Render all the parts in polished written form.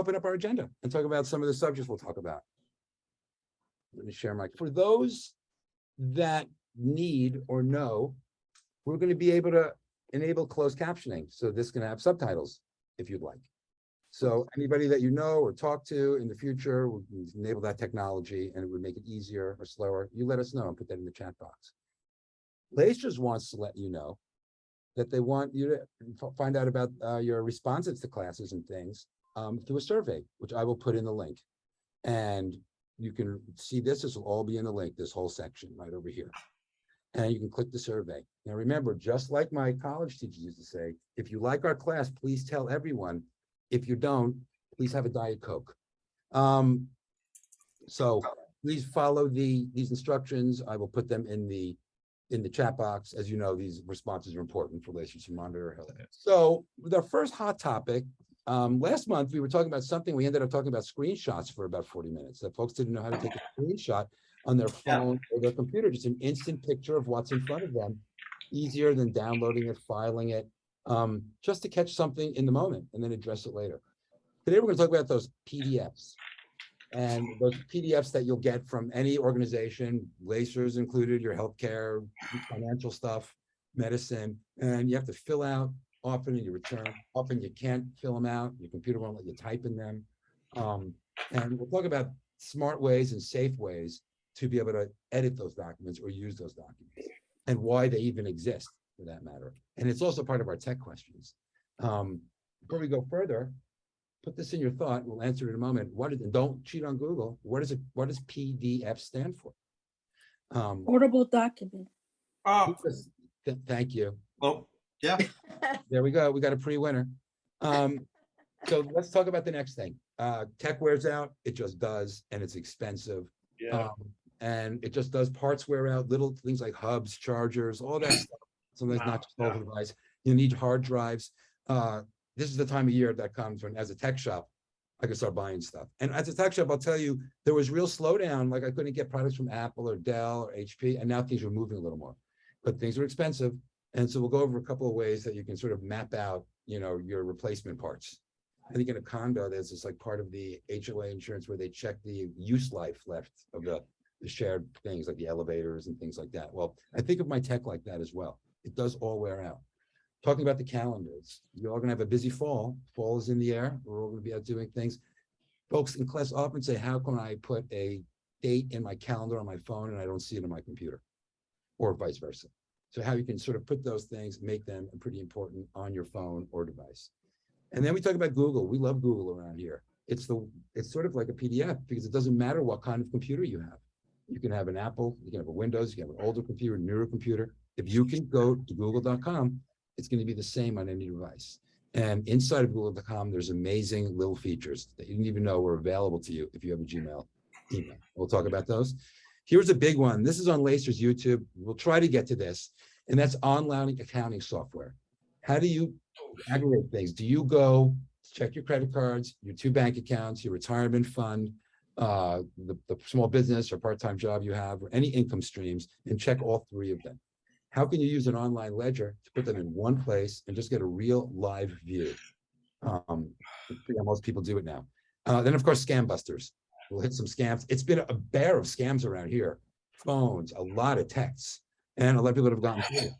open up our agenda and talk about some of the subjects we'll talk about. Let me share for those that need or know, we're going to be able to enable closed captioning. So this can have subtitles if you'd like. So anybody that you know or talk to in the future, we can enable that technology and it would make it easier or slower. You let us know and put that in the chat box. Lacers wants to let you know that they want you to find out about your responses to classes and things through a survey, which I will put in the link. And you can see this will all be in the link, this whole section right over here. And you can click the survey. Now remember, just like my college teachers used to say, if you like our class, please tell everyone. If you don't, please have a Diet Coke. So please follow these instructions. I will put them in the chat box. As you know, these responses are important for Lacers to monitor health. So with our first hot topic, last month we were talking about something. We ended up talking about screenshots for about 40 minutes. That folks didn't know how to take a screenshot on their phone or their computer, just an instant picture of what's in front of them, easier than downloading it, filing it, just to catch something in the moment and then address it later. Today we're going to talk about those PDFs. And those PDFs that you'll get from any organization, Lacers included, your healthcare, financial stuff, medicine, and you have to fill out often and you return. Often you can't fill them out. Your computer won't let you type in them. And we'll talk about smart ways and safe ways to be able to edit those documents or use those documents and why they even exist for that matter. And it's also part of our tech questions. Before we go further, put this in your thought. We'll answer it in a moment. Don't cheat on Google. What does PDF stand for? Portable document. Thank you. Oh, yeah. There we go. We got a pre-winner. So let's talk about the next thing. Tech wears out. It just does, and it's expensive. Yeah. And it just does. Parts wear out. Little things like hubs, chargers, all that stuff. Sometimes not just all the device. You need hard drives. This is the time of year that comes when, as a tech shop, I can start buying stuff. And as a tech shop, I'll tell you, there was real slowdown. Like I couldn't get products from Apple or Dell or HP, and now things are moving a little more. But things are expensive, and so we'll go over a couple of ways that you can sort of map out, your replacement parts. I think in a condo, there's this like part of the HOA insurance where they check the use life left of the shared things like the elevators and things like that. Well, I think of my tech like that as well. It does all wear out. Talking about the calendars, you're all going to have a busy fall. Fall is in the air. We're all going to be out doing things. Folks in class often say, how can I put a date in my calendar on my phone and I don't see it on my computer, or vice versa? So how you can sort of put those things, make them pretty important on your phone or device. And then we talk about Google. We love Google around here. It's sort of like a PDF because it doesn't matter what kind of computer you have. You can have an Apple, you can have a Windows, you can have an older computer, newer computer. If you can go to google.com, it's going to be the same on any device. And inside of google.com, there's amazing little features that you didn't even know were available to you if you have a Gmail email. We'll talk about those. Here's a big one. This is on Lacers YouTube. We'll try to get to this. And that's online accounting software. How do you aggregate things? Do you go check your credit cards, your 2 bank accounts, your retirement fund, the small business or part-time job you have, or any income streams, and check all 3 of them? How can you use an online ledger to put them in one place and just get a real live view? Most people do it now. Then, of course, scam busters. We'll hit some scams. It's been a bear of scams around here. Phones, a lot of texts, and a lot of people that have gotten through it.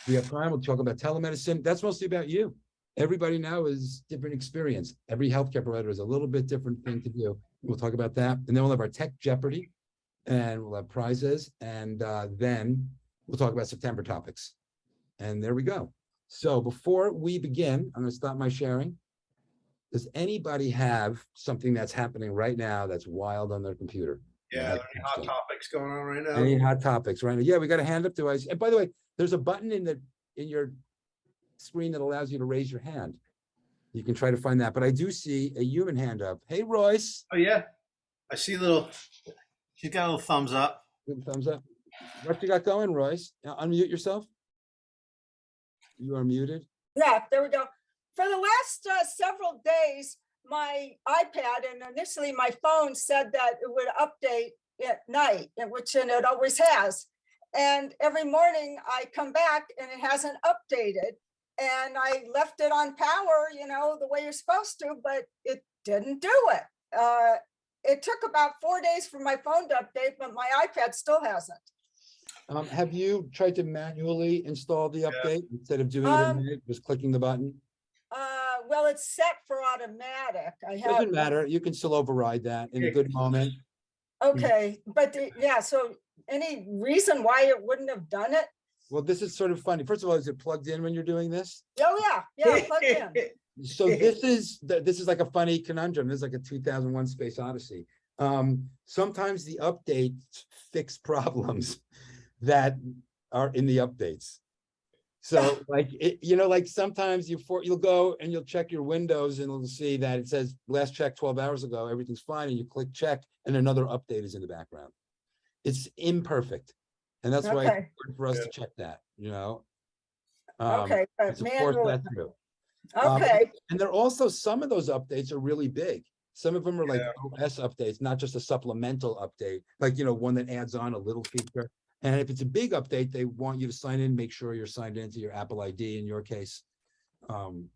We have time. We'll talk about telemedicine. That's mostly about you. Everybody now is different experience. Every healthcare provider has a little bit different thing to do. We'll talk about that. And then we'll have our Tech Jeopardy, and we'll have prizes. And then we'll talk about September topics. And there we go. So before we begin, I'm going to stop my sharing. Does anybody have something that's happening right now that's wild on their computer? Yeah, any hot topics going on right now? Any hot topics right now? Yeah, we got a hand up device. And by the way, there's a button in your screen that allows you to raise your hand. You can try to find that. But I do see a human hand up. Hey, Royce. Oh, yeah. I see she's got a little thumbs up. Good thumbs up. What you got going, Royce? Now, unmute yourself. You are muted. Yeah, there we go. For the last several days, my iPad and initially my phone said that it would update at night, which it always has. And every morning I come back and it hasn't updated. And I left it on power, the way you're supposed to, but it didn't do it. It took about 4 days for my phone to update, but my iPad still hasn't. Have you tried to manually install the update instead of doing it Um, in minute, just clicking the button? Well, it's set for automatic. I have. Doesn't matter. You can still override that in a good moment. Okay, but yeah, so any reason why it wouldn't have done it? Well, this is sort of funny. First of all, is it plugged in when you're doing this? Oh, yeah, plug in. So this is like a funny conundrum. This is like a 2001 Space Odyssey. Sometimes the updates fix problems that are in the updates. So like, like sometimes you'll go and you'll check your Windows and you'll see that it says last check 12 hours ago, everything's fine. And you click check and another update is in the background. It's imperfect. And that's why it's Okay, important for us to check that, okay, but to force manual, that through. okay, And there are also, some of those updates are really big. Some of them are like OS updates, not just a supplemental update, like, one that adds on a little feature. And if it's a big update, they want you to sign in, make sure you're signed into your Apple ID in your case. And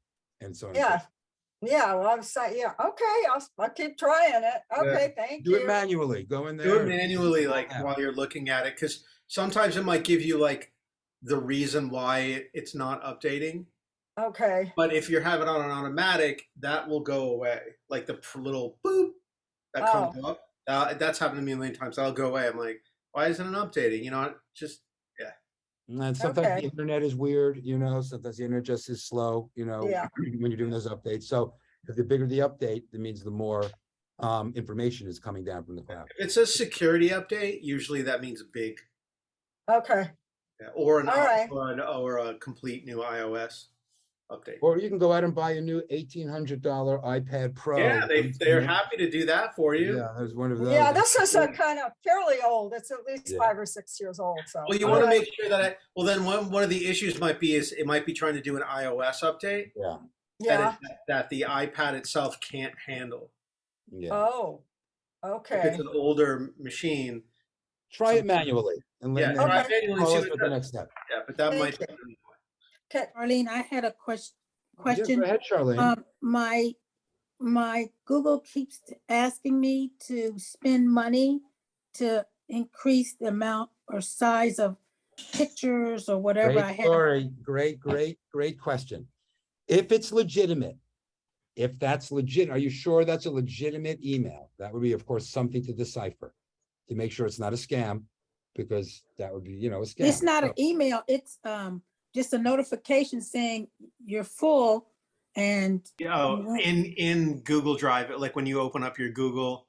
so on. yeah. Yeah, well, I'm saying, yeah, okay, I'll keep trying it. Okay, thank Do it you. manually, go in Do there. it manually, like while you're looking at it, because sometimes it might give you like the reason why it's not updating. Okay, But if you're having it on an automatic, that will go away. Like the little boop that comes up. That's happened to me a million times. That'll go away. I'm like, why isn't it updating? Just And sometimes Okay. the internet is weird, sometimes the internet just is slow, Yeah. when you're doing those updates. So if the bigger the update, that means the more information is coming down from the cloud. if it's a security update, usually that means a big, okay, or an All right. or a complete new iOS update. Or you can go out and buy a new $1,800 iPad Pro. Yeah, they're happy to do that for you. Yeah, there's one of those. yeah, this is a kind of fairly old, it's at least Yeah. 5 or 6 years old, so. Well, you all want to right. make sure that then one of the issues might be is it might be trying to do an iOS update Yeah, Yeah, that the iPad itself can't handle. yeah. oh, If okay, it's an older machine, Try it manually and yeah, then try Okay. manually and call see us what with it the does. next step. Yeah, but that Thank might. okay, Arlene, I had a question. Yeah, go ahead, Charlene. My Google keeps asking me to spend money to increase the amount or size of pictures or whatever I Great have. story. Great question. If it's legitimate, if that's legit, are you sure that's a legitimate email? That would be, of course, something to decipher to make sure it's not a scam, because that would be, a scam. It's not an So, email, it's just a notification saying you're full and In Google Drive, like when you open up your Google,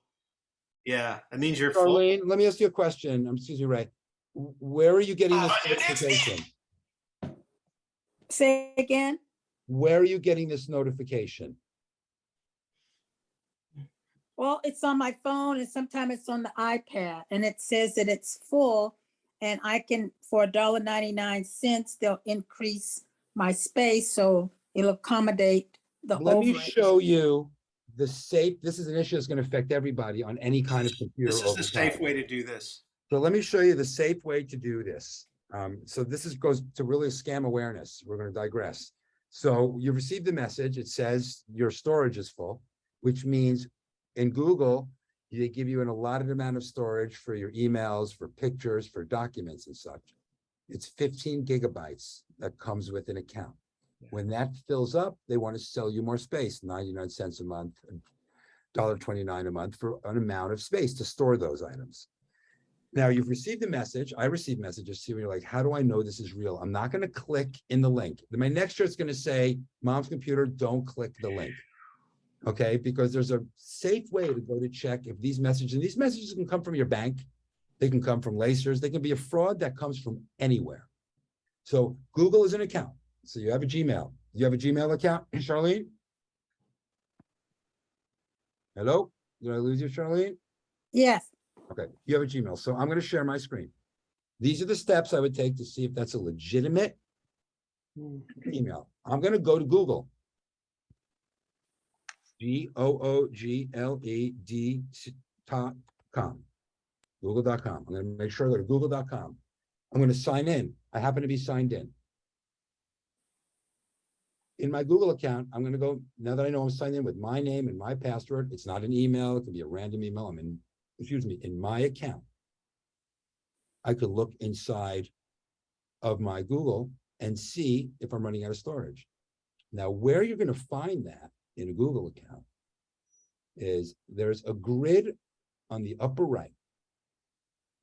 yeah, that means you're full. Charlene, let me ask you a question. Excuse me, Ray. Where are you getting this notification? say again. Where are you getting this notification? Well, it's on my phone and sometimes it's on the iPad and it says that it's full and I can, for $1.99, they'll increase my space so it'll accommodate the Let me overage. show you the safe. This is an issue that's going to affect everybody on any kind of computer. This is over the safe time. way to do this. So let me show you the safe way to do this. So this goes to really scam awareness. We're going to digress. So you received the message. It says your storage is full, which means in Google, they give you an allotted amount of storage for your emails, for pictures, for documents and such. It's 15 gigabytes that comes with an account. When that fills up, they want to sell you more space, 99 cents a month, $1.29 a month for an amount of space to store those items. Now you've received a message. I received messages too. You're like, how do I know this is real? I'm not going to click in the link. My next year it's going to say, Mom's computer, don't click the link. Okay, because there's a safe way to go to check if these messages, and these messages can come from your bank, they can come from lacers, they can be a fraud that comes from anywhere. So Google is an account. So you have a Gmail. You have a Gmail account, Charlene? Hello? Did I lose you, Charlene? Yes. Okay, you have a Gmail. So I'm going to share my screen. These are the steps I would take to see if that's a legitimate email. I'm going to go to Google. googled.com. Google.com. I'm going to make sure I go to google.com. I'm going to sign in. I happen to be signed in. in my Google account, I'm gonna go, now that I know I'm signed in with my name and my password, it's not an email, it could be a random email, I'm in, excuse me, in my account. I could look inside of my Google and see if I'm running out of storage. Now, where you're gonna find that in a Google account is there's a grid on the upper right.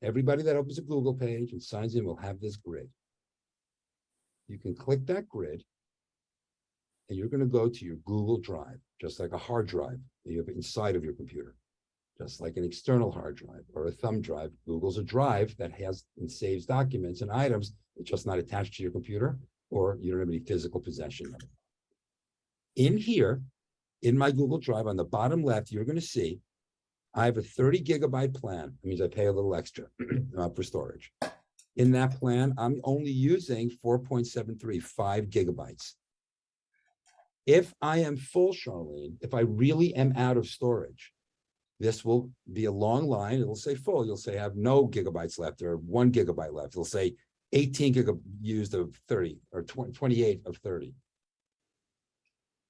Everybody that opens a Google page and signs in will have this grid. You can click that grid and you're going to go to your Google Drive, just like a hard drive that you have inside of your computer, just like an external hard drive or a thumb drive. Google's a drive that has and saves documents and items. It's just not attached to your computer, or you don't have any physical possession of it. In here, in my Google Drive, on the bottom left, you're going to see I have a 30 gigabyte plan. That means I pay a little extra for storage. In that plan, I'm only using 4.73, 5 gigabytes. If I am full, Charlene, if I really am out of storage, this will be a long line. It'll say full. You'll say I have no gigabytes left or 1 gigabyte left. It'll say 18 gig used of 30 or 28 of 30.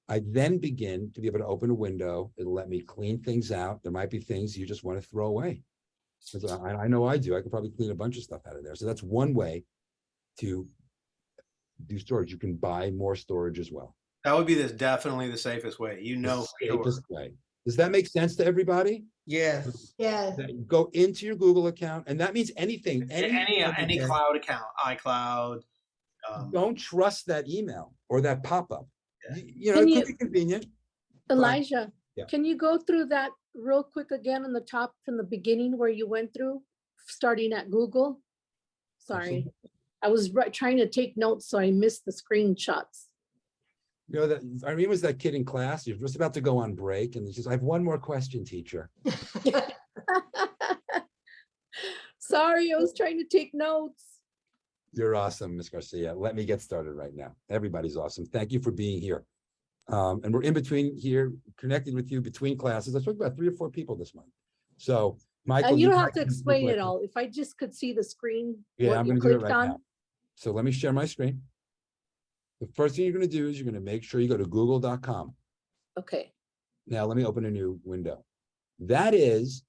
I then begin to be able to open a window. It'll let me clean things out. There might be things you just want to throw away. I know I do. I could probably clean a bunch of stuff out of there. So that's one way to do storage. You can buy more storage as well. That would be definitely the safest way. You know, the safest way. Does that make sense to everybody? Yes. Yes. Go into your Google account, and that means anything. Any cloud account, iCloud. Don't trust that email or that pop-up. Yeah. You know, it could be convenient. Elijah, Yeah. can you go through that real quick again on the top from the beginning where you went through, starting at Google? Sorry, I was trying to take notes, so I missed the screenshots. You know, that Irene was that kid in class. You're just about to go on break, and it's just, I have one more question, teacher. Sorry, I was trying to take notes. You're awesome, Ms. Garcia. Let me get started right now. Everybody's awesome. Thank you for being here. And we're in between here, connected with you between classes. I spoke about 3 or 4 people this month. So, Michael, You don't have to explain it all. If I just could see the screen, Yeah, what I'm you going to do it clicked right on. now. So let me share my screen. The first thing you're going to do is you're going to make sure you go to google.com. Okay, Now, let me open a new window. That is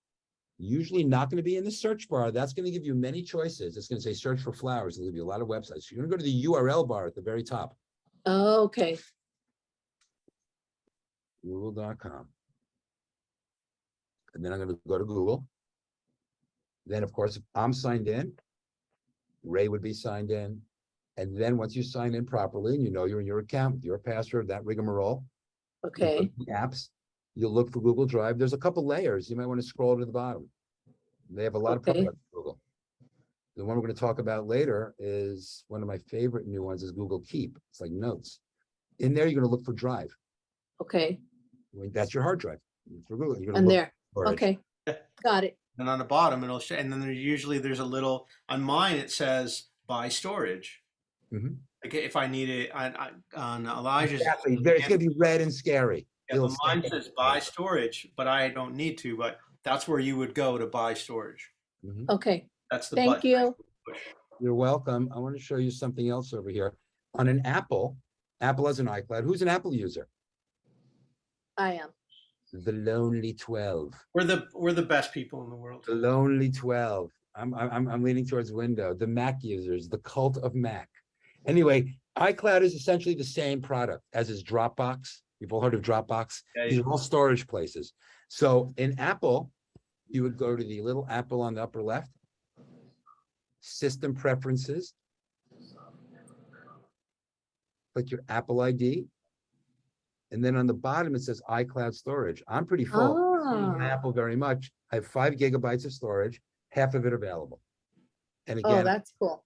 usually not going to be in the search bar. That's going to give you many choices. It's going to say search for flowers. It'll give you a lot of websites. You're going to go to the URL bar at the very top, okay, google.com. And then I'm going to go to Google. Then, of course, if I'm signed in, Ray would be signed in. And then once you sign in properly and you know you're in your account with your password, that rigmarole, you go okay, to the apps, you'll look for Google Drive. There's a couple layers. You might want to scroll to the bottom. They have a lot of Okay. products, Google. The one we're going to talk about later is one of my favorite new ones is Google Keep. It's like notes. In there, you're going to look for Drive. okay, That's your hard drive. For Google, you're going to and look there, for storage. okay, got it. And on the bottom, it'll show, and then there's a little, on mine, it says buy storage. Mhm. Like if I need it on Elijah's, Exactly. It's going to be red and scary. yeah, It'll but mine stand says out. buy storage, but I don't need to, but that's where you would go to buy storage. Mhm. Okay, That's the thank button. you. You're welcome. I want to show you something else over here. On an Apple has an iCloud. Who's an Apple user? I am. The Lonely 12. We're the best people in the world. The Lonely 12. I'm leaning towards window. The Mac users, the cult of Mac. Anyway, iCloud is essentially the same product as is Dropbox. You've all heard of Dropbox. Yeah, These are all storage places. So in Apple, you would go to the little Apple on the upper left, System Preferences, click your Apple ID, and then on the bottom it says iCloud storage. I'm pretty full. Ah, Apple very much. I have 5 gigabytes of storage, half of it available. And oh, again, that's cool.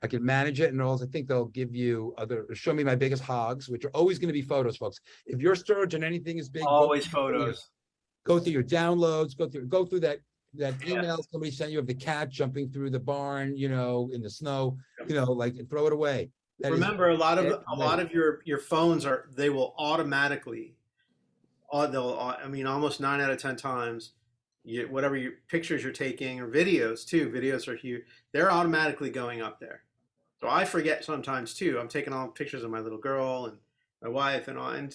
I can manage it, and also I think they'll give you show me my biggest hogs, which are always going to be photos, folks. If your storage on anything is big, Always photos. go through your downloads, go through that Yeah. email somebody sent you of the cat jumping through the barn, you know, in the snow, you know, like throw it away. That is- Remember, a lot of your phones they will automatically, I mean, almost 9 out of 10 times, whatever your pictures you're taking or videos too. Videos are huge. They're automatically going up there. So I forget sometimes too. I'm taking all pictures of my little girl and my wife and all, and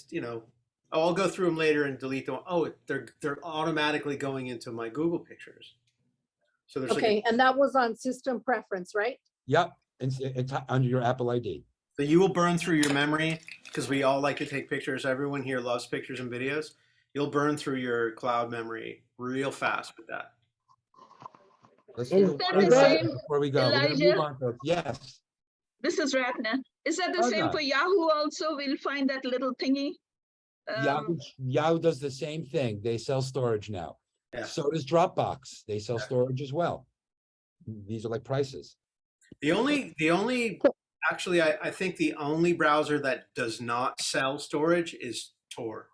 I'll go through them later and delete them. Oh, they're automatically going into my Google Pictures. So there's Okay, and that was on system preference, right? Yep, it's under your Apple ID. so you will burn through your memory because we all like to take pictures. Everyone here loves pictures and videos. You'll burn through your cloud memory real fast with that. Let's Is do that one the more same, before we go. We're gonna move Elijah? on, folks. Yes. This is Ratna. Is that the Oh, same no. for Yahoo also? We'll find that little thingy. Yahoo does the same thing. They sell storage now. Yeah. So does Dropbox. They sell storage as well. These are like prices. The only actually, I think the only browser that does not sell storage is Tor.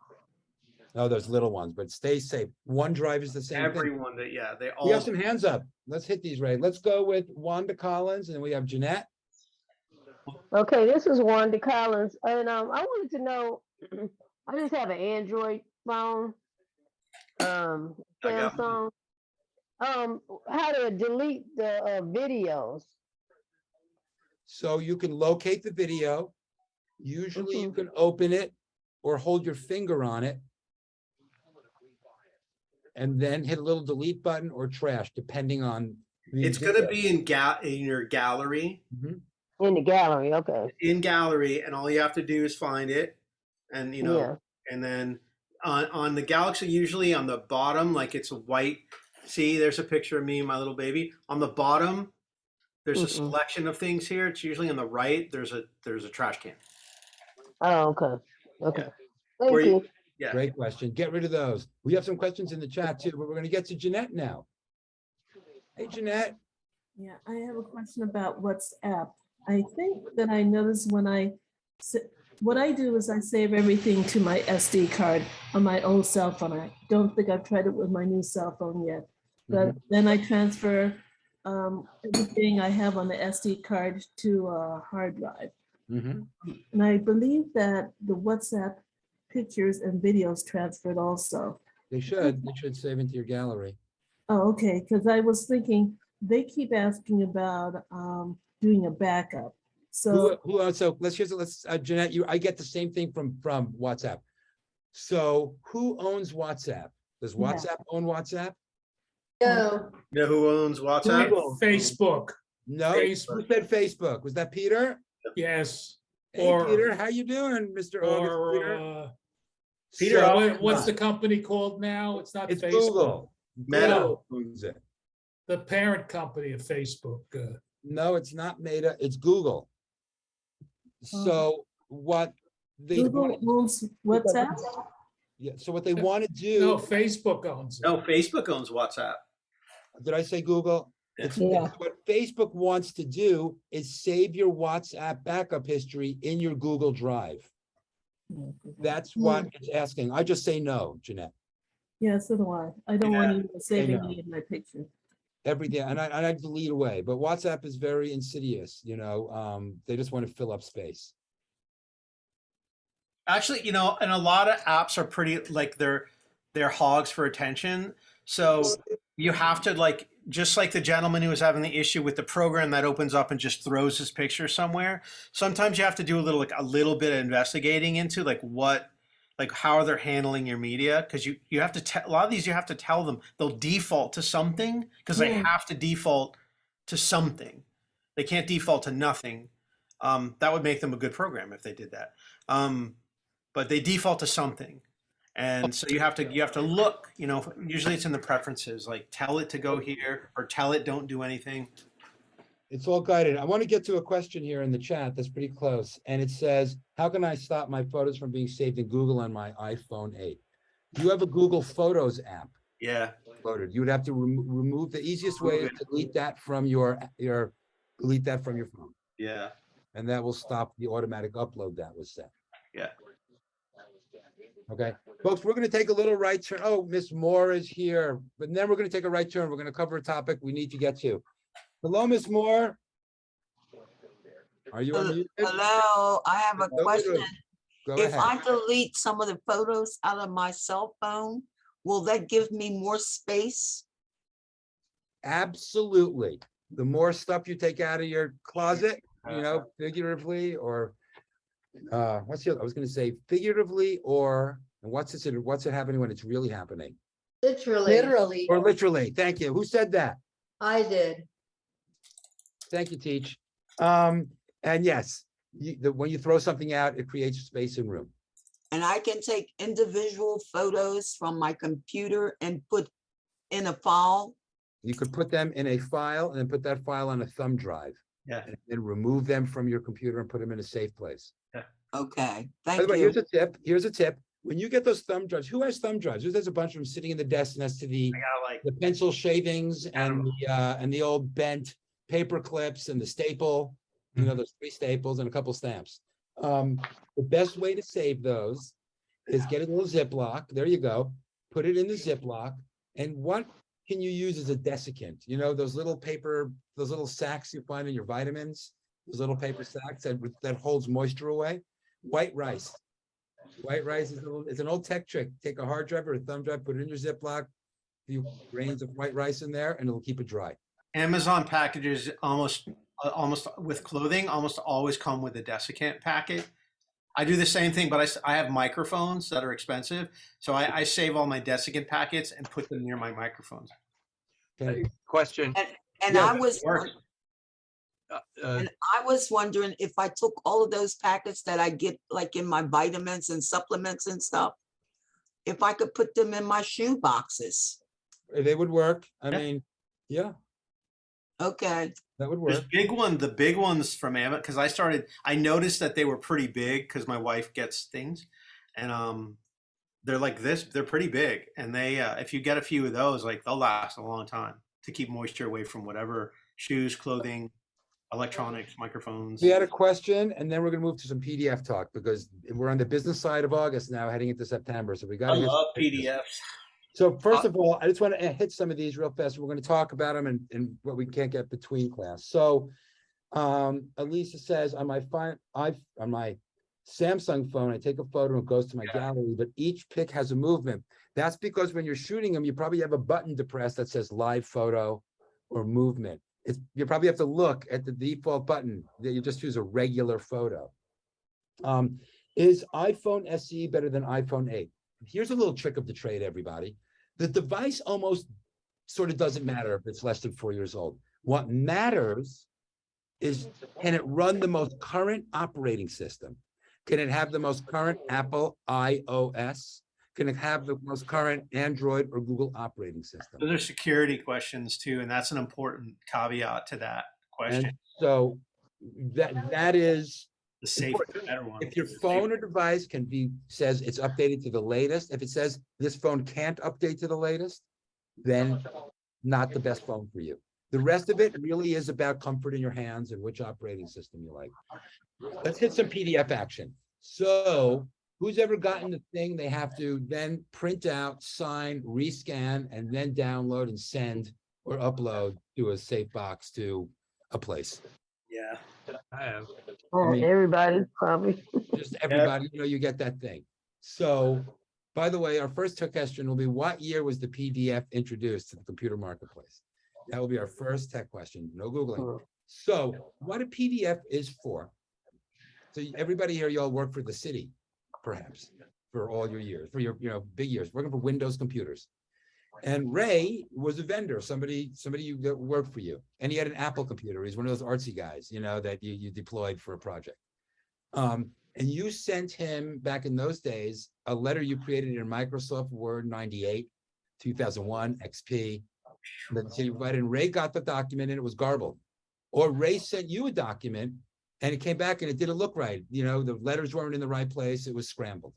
Oh, those little ones, but stay safe. OneDrive is the same thing. Everyone they We all have some hands up. Let's hit these, Ray. Let's go with Wanda Collins, and we have Jeanette. Okay, this is Wanda Collins, and I wanted to know. I just have an Android phone, I got Samsung. How to delete the videos? So you can locate the video. Usually you Mhm. can open it or hold your finger on it. And then hit a little delete button or trash, depending on. it's gonna be in your gallery. Mhm. In the gallery, okay. In gallery, and all you have to do is find it, and Yeah. and then on the Galaxy, usually on the bottom, like it's a white. See, there's a picture of me and my little baby. On the bottom, there's a Mm-mm. selection of things here. It's usually on the right. There's a trash can. Oh, okay. Okay. Yeah. Thank Where you. Yeah. Great question. Get rid of those. We have some questions in the chat too, but we're gonna get to Jeanette now. Hey, Jeanette. Yeah, I have a question about WhatsApp. I think that I noticed when what I do is I save everything to my SD card on my old cell phone. I don't think I've tried it with my new cell phone yet. But then I transfer everything I have on the SD card to a hard drive. Mhm. And I believe that the WhatsApp pictures and videos transferred also. They should save into your gallery. Oh, okay, because I was thinking, they keep asking about doing a backup. So, So let's Jeanette, I get the same thing from WhatsApp. So who owns WhatsApp? Does Yeah. WhatsApp own WhatsApp? No. You know who owns WhatsApp? Facebook, No. Facebook. Who said Facebook? Was that Peter? yes. Hey, Or- Peter, how you doing, Mr. August? Or, Peter? Peter, So, what's the company called now? It's not It's Facebook. Google. Meta. Google owns it. The parent company of Facebook. No, it's not Meta, it's Google. So what they Google owns WhatsApp? yeah, so what they want to No, do, Facebook owns it. No, Facebook owns WhatsApp. did I say Google? Yeah. What Facebook wants to do is save your WhatsApp backup history in your Google Drive. That's what it's asking. I just say no, Jeanette. Yeah, so do I. I don't want you saving know. any of my pictures. Everything, and I delete away, but WhatsApp is very insidious, they just want to fill up space. Actually, and a lot of apps are pretty like they're hogs for attention. So you have to just like the gentleman who was having the issue with the program that opens up and just throws his picture somewhere. Sometimes you have to do a little bit of investigating into how they're handling your media, because you have to a lot of these you have to tell them they'll default to something because they have to default to something. They can't default to nothing. That would make them a good program if they did that. But they default to something. And so you have to look, usually it's in the preferences, like tell it to go here or tell it don't do anything. It's all guided. I want to get to a question here in the chat that's pretty close. And it says, how can I stop my photos from being saved in Google on my iPhone 8? You have a Google Photos app Yeah. loaded. You would have to remove the easiest way is to delete that from your phone. Yeah. And that will stop the automatic upload that was set. Yeah. Okay, folks, we're going to take a little right turn. Oh, Miss Moore is here, but then we're going to take a right turn. We're going to cover a topic we need to get to. Hello, Miss Moore. Are you unmuted? Hello, I have a Go question. If ahead. I delete some of the photos out of my cell phone, will that give me more space? Absolutely. The more stuff you take out of your closet, figuratively or what's the other, I was gonna say figuratively and what's it happening when it's really happening? Literally, Or literally, thank you. Who said that? I did. Thank you, Teach. And yes, when you throw something out, it creates space and room. And I can take individual photos from my computer and put in a file. You could put them in a file and then put that file on a thumb drive. Yeah. And then remove them from your computer and put them in a safe place. Okay, By thank the way, you. here's a tip. Here's a tip. When you get those thumb drives, who has thumb drives? There's a bunch of them sitting in the desk next to the I got like, pencil shavings and the old bent paper clips and the staple, you know, those 3 staples and a couple stamps. The best way to save those is get a little Ziploc. There you go. Put it in the Ziploc. And what can you use as a desiccant? You know, those little sacks you find in your vitamins, those little paper sacks that holds moisture away. White rice. White rice is an old tech trick. Take a hard drive or a thumb drive, put it in your Ziploc, a few grains of white rice in there, and it'll keep it dry. Amazon packages almost with clothing almost always come with a desiccant packet. I do the same thing, but I have microphones that are expensive, so I save all my desiccant packets and put them near my microphones. Okay. Question. And Yeah, I was, Works. and I was wondering if I took all of those packets that I get like in my vitamins and supplements and stuff, if I could put them in my shoe boxes. They would work. I Yeah. mean, yeah, Okay, that would There's work. the big ones from Amazon, because I noticed that they were pretty big because my wife gets things, and they're like this, they're pretty big, and they if you get a few of those, like they'll last a long time to keep moisture away from whatever shoes, clothing, electronics, microphones. We had a question, and then we're gonna move to some PDF talk because we're on the business side of August now, heading into September, so we I got. love PDFs. So first of all, I just want to hit some of these real fast. We're going to talk about them and what we can't get between class. So Elisa says on my Samsung phone, I take a photo and it goes to my gallery, but each pic has a movement. That's because when you're shooting them, you probably have a button to press that says live photo or movement. You probably have to look at the default button that you just use a regular photo. Is iPhone SE better than iPhone 8? Here's a little trick of the trade, everybody. The device almost sort of doesn't matter if it's less than 4 years old. What matters is, can it run the most current operating system? Can it have the most current Apple iOS? Can it have the most current Android or Google operating system? Those are security questions too, and that's an important caveat to that question. And so that is The safer, the better one. if your phone or device says it's updated to the latest, if it says this phone can't update to the latest, then not the best phone for you. The rest of it really is about comfort in your hands and which operating system you like. Let's hit some PDF action. So who's ever gotten the thing they have to then print out, sign, rescan, and then download and send or upload to a safe box to a place? Yeah. I have. Oh, mean- everybody probably. Just everybody, you get that thing. So, by the way, our first tech question will be, what year was the PDF introduced to the computer marketplace? That will be our first tech question, no Googling. So what a PDF is for. So everybody here, y'all work for the city, perhaps, for all your years, for your, big years, working for Windows computers. And Ray was a vendor, somebody that worked for you. And he had an Apple computer. He's one of those artsy guys, that you deployed for a project. And you sent him back in those days, a letter you created in Microsoft Word 98, 2001, XP. And Ray got the document and it was garbled. Or Ray sent you a document and it came back and it didn't look right. The letters weren't in the right place. It was scrambled.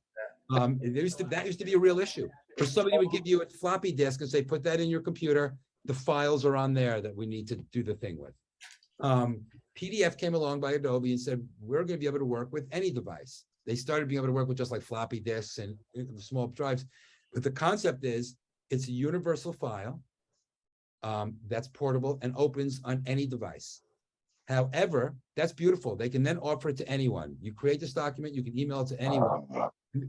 That used to be a real issue. Or somebody would give you a floppy disk and say, put that in your computer. The files are on there that we need to do the thing with. PDF came along by Adobe and said, we're going to be able to work with any device. They started being able to work with just like floppy disks and small drives. But the concept is, it's a universal file that's portable and opens on any device. However, that's beautiful. They can then offer it to anyone. You create this document, you can email it to anyone.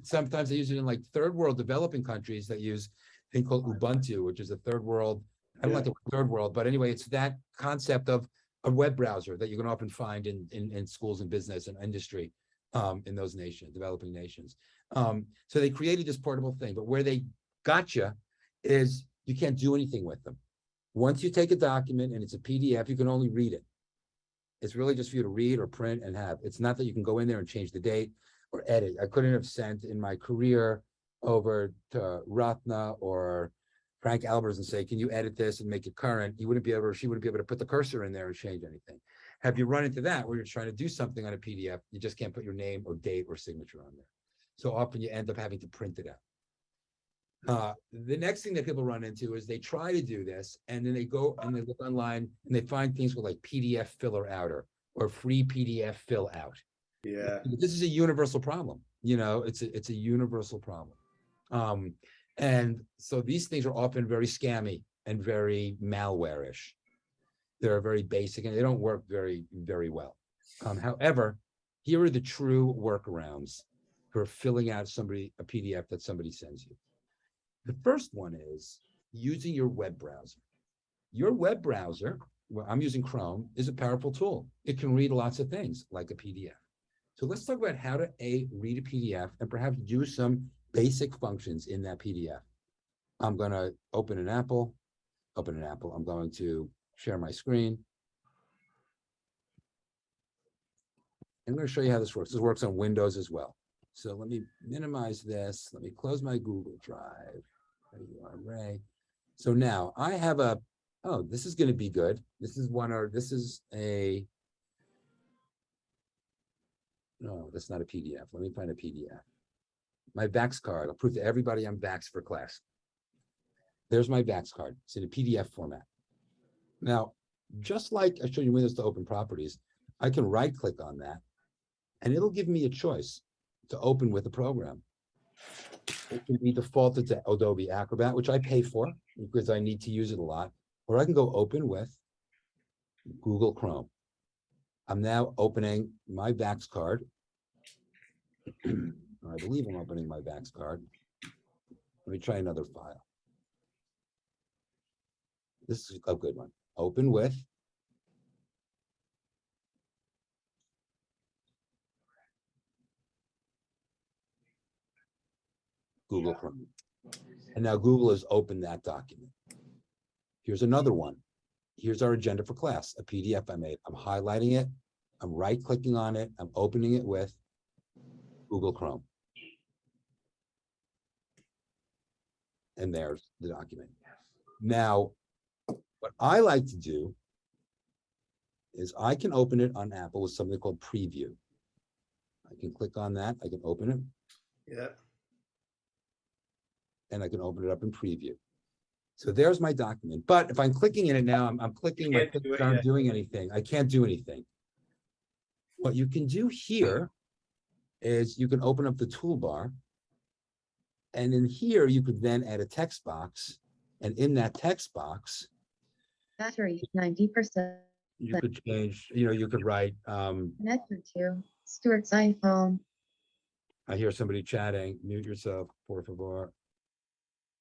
Sometimes they use it in like third world developing countries that use a thing called Ubuntu, which is a third world. I don't like the third world, but anyway, it's that concept of a web browser that you can often find in schools and business and industry in those nations, developing nations. So they created this portable thing, but where they got you is you can't do anything with them. Once you take a document and it's a PDF, you can only read it. It's really just for you to read or print and have. It's not that you can go in there and change the date or edit. I couldn't have sent in my career over to Ratna or Frank Albers and say, can you edit this and make it current? He wouldn't be able, or she wouldn't be able to put the cursor in there and change anything. Have you run into that where you're trying to do something on a PDF, you just can't put your name or date or signature on there. So often you end up having to print it out. The next thing that people run into is they try to do this and then they go and they look online and they find things with like PDF filler outer or free PDF fill out. Yeah. This is a universal problem. You know, it's a universal problem. And so these things are often very scammy and very malware-ish. They're very basic and they don't work very, very well. However, here are the true workarounds for filling out a PDF that somebody sends you. The first one is using your web browser. Your web browser, well, I'm using Chrome, is a powerful tool. It can read lots of things like a PDF. So let's talk about how to read a PDF and perhaps do some basic functions in that PDF. I'm going to open an Apple. I'm going to share my screen. I'm going to show you how this works. This works on Windows as well. So let me minimize this. Let me close my Google Drive. There you are, Ray. So now I have this is going to be good. This is no, that's not a PDF. Let me find a PDF. My Vax card. I'll prove to everybody I'm Vax for class. There's my Vax card. It's in a PDF format. Now, just like I showed you Windows to open properties, I can right click on that and it'll give me a choice to open with a program. It can be defaulted to Adobe Acrobat, which I pay for because I need to use it a lot, or I can go open with Google Chrome. I'm now opening my Vax card. I believe I'm opening my Vax card. Let me try another file. This is a good one. Open with Google Chrome. And now Google has opened that document. Here's another one. Here's our agenda for class, a PDF I made. I'm highlighting it. I'm right-clicking on it. I'm opening it with Google Chrome. And there's the document. Now, what I like to do is I can open it on Apple with something called Preview. I can click on that. I can open it. Yeah. And I can open it up in Preview. So there's my document. But if I'm clicking in it now, I'm clicking, my clicks aren't doing anything. I can't do anything. What you can do here is you can open up the toolbar. And in here, you could then add a text box. And in that text box, battery 90%. You could change, you could write, Connected to Stuart's iPhone. I hear somebody chatting, mute yourself, por favor.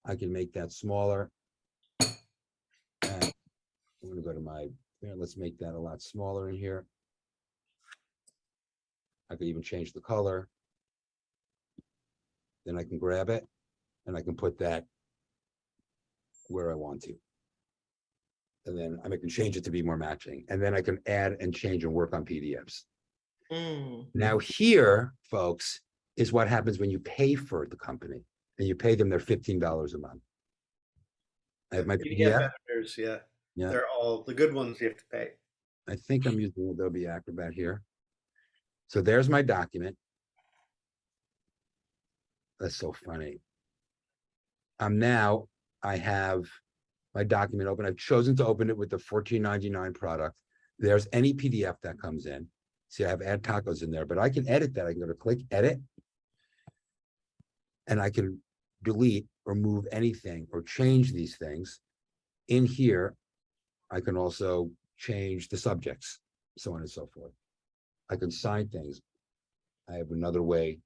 I can make that smaller. And I'm gonna go to let's make that a lot smaller in here. I could even change the color. Then I can grab it and I can put that where I want to. And then I can change it to be more matching. And then I can add and change and work on PDFs. Now here, folks, is what happens when you pay for the company and you pay them their $15 a month. I have my PDF. Editors, yeah. Yeah. They're all the good ones you have to pay. I think I'm using Adobe Acrobat here. So there's my document. That's so funny. I have my document open. I've chosen to open it with the $14.99 product. There's any PDF that comes in. See, I have add tacos in there, but I can edit that. I can go to click edit. And I can delete or move anything or change these things. In here, I can also change the subjects, so on and so forth. I can sign things. I have another way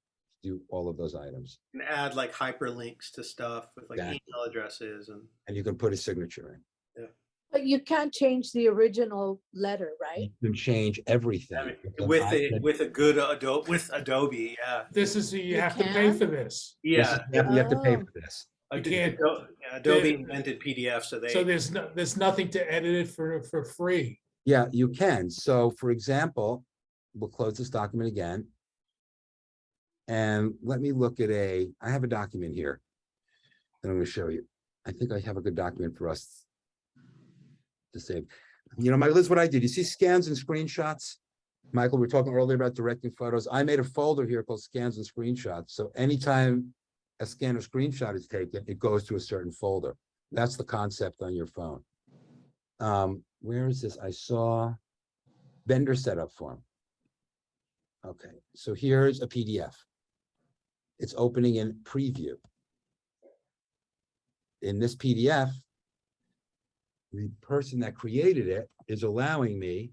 to do all of those items. And add like hyperlinks to stuff with like email addresses and you can put a signature in. Yeah. But you can't change the original letter, right? You can change everything. I mean, It's an with iPad. with a good Adobe, yeah, This is, you You have to pay can? for this. This is, yeah. you have to pay Oh. for this. You can't- Adobe the- invented PDF, so So they, there's nothing to edit it for free. Yeah, you can. So for example, we'll close this document again. And let me look at I have a document here that I'm going to show you. I think I have a good document for us to save. You know, Liz, what I did, you see scans and screenshots? Michael, we were talking earlier about directing photos. I made a folder here called scans and screenshots. So anytime a scan or screenshot is taken, it goes to a certain folder. That's the concept on your phone. Where is this? I saw vendor setup form. Okay, so here's a PDF. It's opening in preview. In this PDF, the person that created it is allowing me,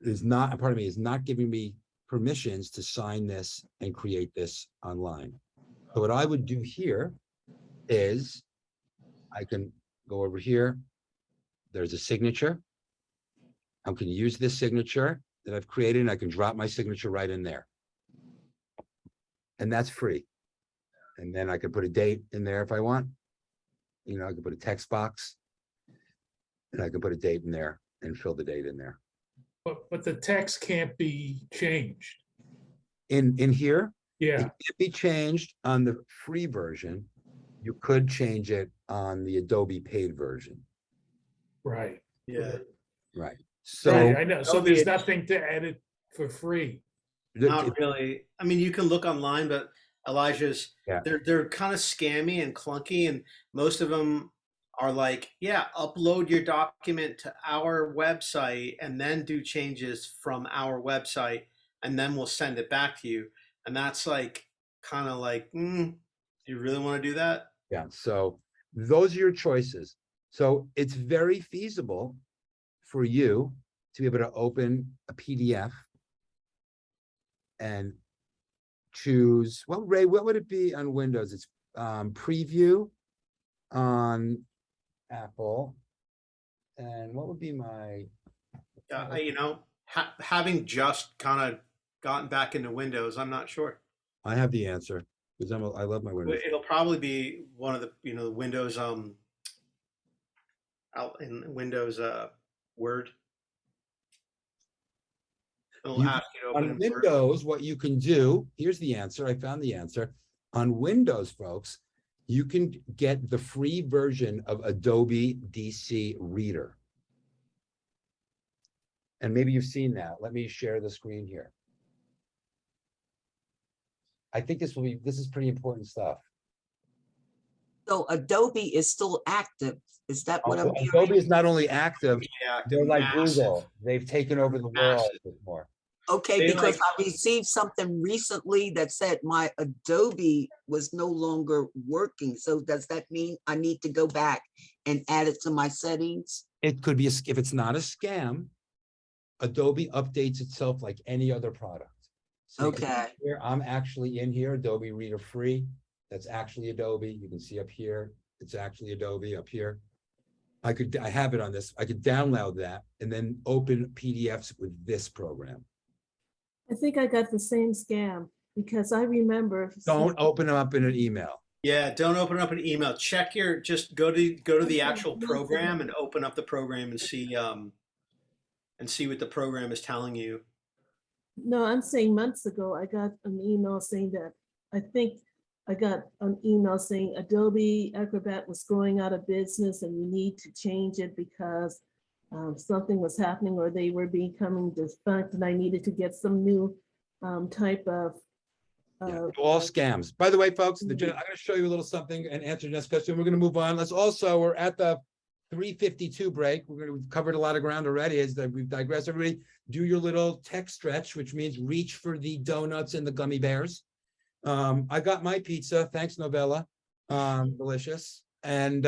is not giving me permissions to sign this and create this online. So what I would do here is I can go over here. There's a signature. I can use this signature that I've created and I can drop my signature right in there. And that's free. And then I could put a date in there if I want. You know, I could put a text box and I can put a date in there and fill the date in there. But the text can't be changed. In here, it Yeah, can be changed on the free version. You could change it on the Adobe paid version. right. yeah, Right. So Right, I know. So Adobe- there's nothing to edit for free. not really. I mean, you can look online, but Elijah's, Yeah. they're kind of scammy and clunky, and most of them are like, yeah, upload your document to our website and then do changes from our website, and then we'll send it back to you. And that's like kind of like, do you really want to do that? Yeah, so those are your choices. So it's very feasible for you to be able to open a PDF and choose, well, Ray, what would it be on Windows? It's preview on Apple. And what would be my, You know, having just kind of gotten back into Windows, I'm not sure. I have the answer because I love my Windows. It'll probably be one of the, Windows, out in Windows, Word. It'll You- ask you to open On in Word. Windows, what you can do, here's the answer. I found the answer. On Windows, folks, you can get the free version of Adobe DC Reader. And maybe you've seen that. Let me share the screen here. I think this is pretty important stuff. So Adobe is still active. Is that what I'm Adobe hearing? is not only active, Yeah, they're like massive. Google. They've taken over the world Massive. with more. Okay, They because like- I received something recently that said my Adobe was no longer working. So does that mean I need to go back and add it to my settings? It could be, if it's not a scam, Adobe updates itself like any other product. So you can see Okay. here, I'm actually in here, Adobe Reader Free. That's actually Adobe. You can see up here, it's actually Adobe up here. I have it on this. I could download that and then open PDFs with this program. I think I got the same scam because I remember. Don't open them up in an email. Yeah, don't open up an email. Check just go to the actual program and open up the program and see what the program is telling you. No, I'm saying months ago, I got an email saying that, I think I got an email saying Adobe Acrobat was going out of business and you need to change it because something was happening or they were becoming defunct and I needed to get some new type of. Yeah, all scams. By the way, folks, I'm going to show you a little something and answer Jeff's question. We're going to move on. We're at the 3:52 break. We've covered a lot of ground already as we've digressed. Everybody do your little tech stretch, which means reach for the donuts and the gummy bears. I got my pizza. Thanks, Novella. Delicious. And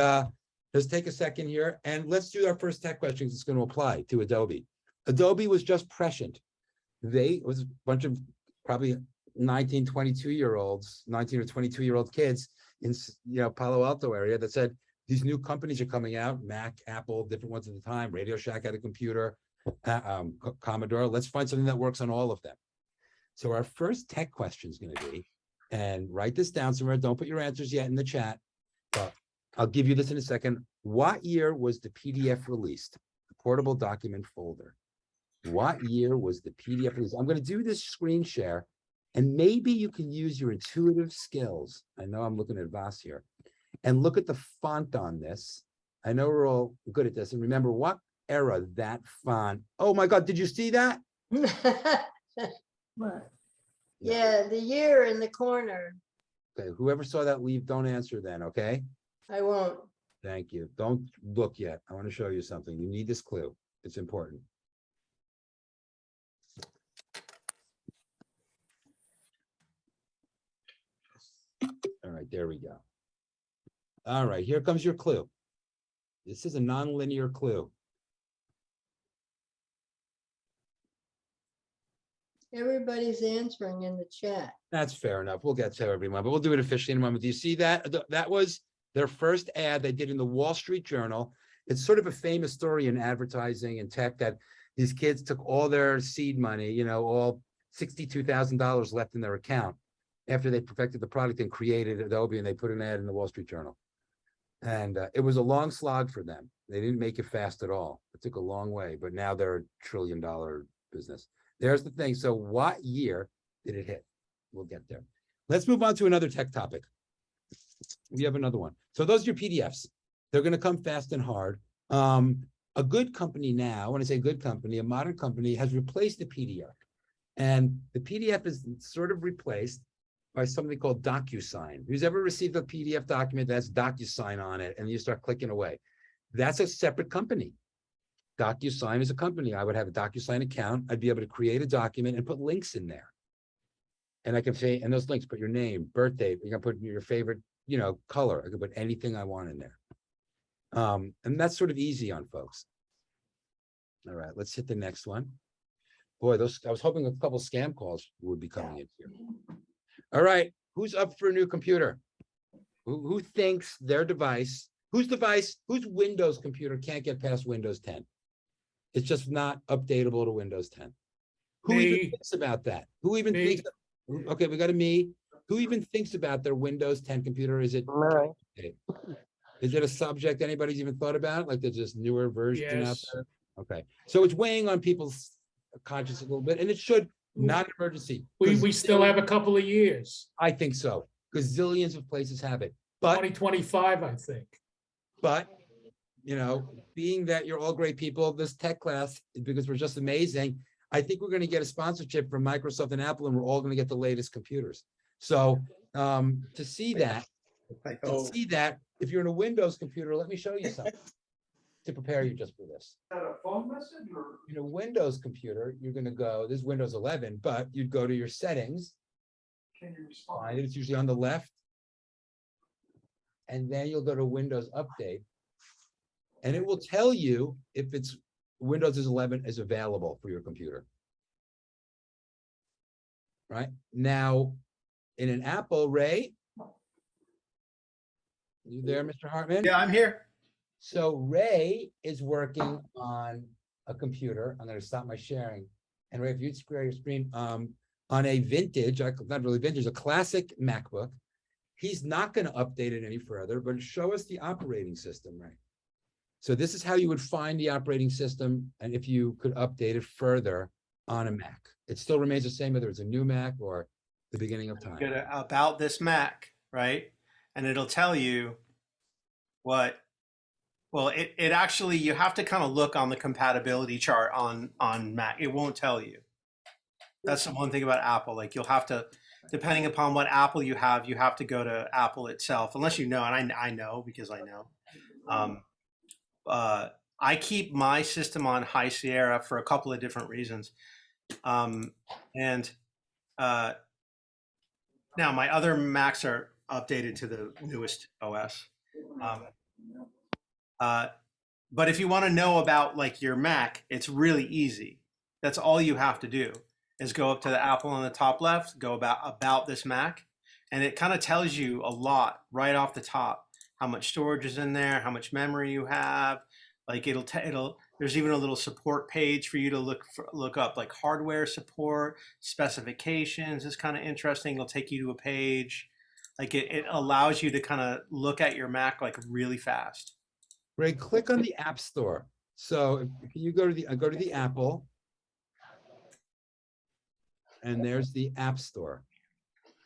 let's take a second here and let's do our first tech questions. It's going to apply to Adobe. Adobe was just prescient. It was a bunch of probably 19 or 22 year old kids in Palo Alto area that said, These new companies are coming out, Mac, Apple, different ones at the time. Radio Shack had a computer, Commodore. Let's find something that works on all of them. So our first tech question is going to be, and write this down somewhere. Don't put your answers yet in the chat, but I'll give you this in a second. What year was the PDF released? The portable document folder. What year was the PDF released? I'm going to do this screen share, and maybe you can use your intuitive skills. I know I'm looking at Vas here, and look at the font on this. I know we're all good at this. And remember what era that font. Oh my God, did you see that? What? Yeah, the year in the corner. Okay, whoever saw that, leave, don't answer then, okay? I won't. Thank you. Don't look yet. I want to show you something. You need this clue. It's important. All right, there we go. All right, here comes your clue. This is a nonlinear clue. Everybody's answering in the chat. That's fair enough. We'll get to everyone, but we'll do it officially in a moment. Do you see that? That was their first ad they did in the Wall Street Journal. It's sort of a famous story in advertising and tech that these kids took all their seed money, you know, all $62,000 left in their account after they perfected the product and created Adobe, and they put an ad in the Wall Street Journal. And it was a long slog for them. They didn't make it fast at all. It took a long way, but now they're a $1 trillion business. There's the thing. So what year did it hit? We'll get there. Let's move on to another tech topic. We have another one. So those are your PDFs. They're going to come fast and hard. A good company now, when I say good company, a modern company has replaced the PDF. And the PDF is sort of replaced by something called DocuSign. Who's ever received a PDF document that has DocuSign on it and you start clicking away? That's a separate company. DocuSign is a company. I would have a DocuSign account. I'd be able to create a document and put links in there. And I can say, and those links, put your name, birthday, you can put your favorite, you know, color. I can put anything I want in there. And that's sort of easy on folks. All right, let's hit the next one. Boy, I was hoping a couple scam calls would be coming in here. All right, who's up for a new computer? Who thinks their device, whose Windows computer can't get past Windows 10? It's just not updatable to Windows 10. Who even thinks about that? Who even thinks? Okay, we got a me. Who even thinks about their Windows 10 computer? Is it? Okay. Is it a subject anybody's even thought about? Like there's this newer version out there? Okay, so it's weighing on people's conscience a little bit, and it should. Not an emergency. We still have a couple of years. I think so, because zillions of places have it. But 2025, I think. But, you know, being that you're all great people, this tech class, because we're just amazing, I think we're going to get a sponsorship from Microsoft and Apple, and we're all going to get the latest computers. So to see that, if you're in a Windows computer, let me show you something to prepare you just for this. Is that a phone message or? In a Windows computer, you're going to go, this is Windows 11, but you'd go to your settings. Can you respond? Find it, it's usually on the left. And then you'll go to Windows Update. And it will tell you if it's Windows 11 is available for your computer. Right? Now, in an Apple, Ray, you there, Mr. Hartman? Yeah, I'm here. So Ray is working on a computer. I'm going to stop my sharing. And Ray, if you'd square your screen, on a vintage, not really vintage, a classic MacBook. He's not going to update it any further, but show us the operating system, Ray. So this is how you would find the operating system, and if you could update it further on a Mac. It still remains the same, whether it's a new Mac or the beginning of time. Get it about this Mac, right? And it'll tell you what. Well, it actually, you have to kind of look on the compatibility chart on Mac. It won't tell you. That's the one thing about Apple. Like you'll have to, depending upon what Apple you have to go to Apple itself, unless you know, and I know because I know. I keep my system on High Sierra for a couple of different reasons. Now my other Macs are updated to the newest OS. But if you want to know about like your Mac, it's really easy. That's all you have to do is go up to the Apple on the top left, go about this Mac, and it kind of tells you a lot right off the top how much storage is in there, how much memory you have. Like there's even a little support page for you to look up like hardware support, specifications. It's kind of interesting. It'll take you to a page. Like it allows you to kind of look at your Mac like really fast. Ray, click on the App Store. So if you go to the Apple, and there's the App Store.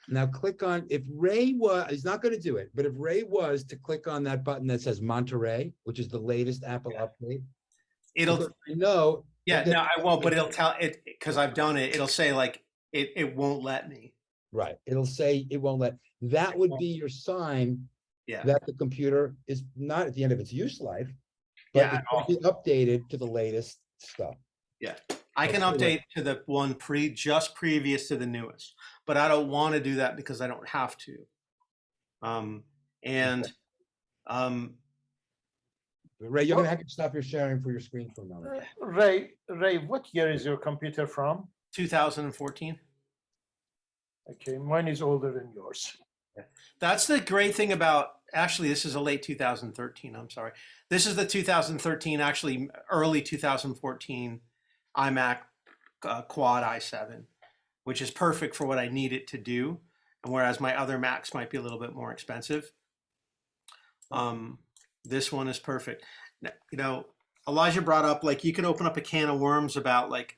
Now click on, if Ray he's not going to do it, but if Ray was to click on that button that says Monterey, which is the latest Apple update, It'll no. Yeah, no, I won't, but it'll tell it because I've done it. It'll say like it won't let me. Right. It'll say it won't let. That would be your sign that the computer is not at the end of its use life, but it's going to be updated to the latest stuff. Yeah. I can update to the one just previous to the newest, but I don't want to do that because I don't have to. Ray, you're going to have to stop your sharing for your screen for a moment. Ray, what year is your computer from? 2014. Okay, mine is older than yours. Yeah. That's the great thing about, actually, this is a late 2013, I'm sorry. This is the 2013, actually early 2014 iMac Quad i7, which is perfect for what I need it to do. And whereas my other Macs might be a little bit more expensive, this one is perfect. You know, Elijah brought up, like, you can open up a can of worms about like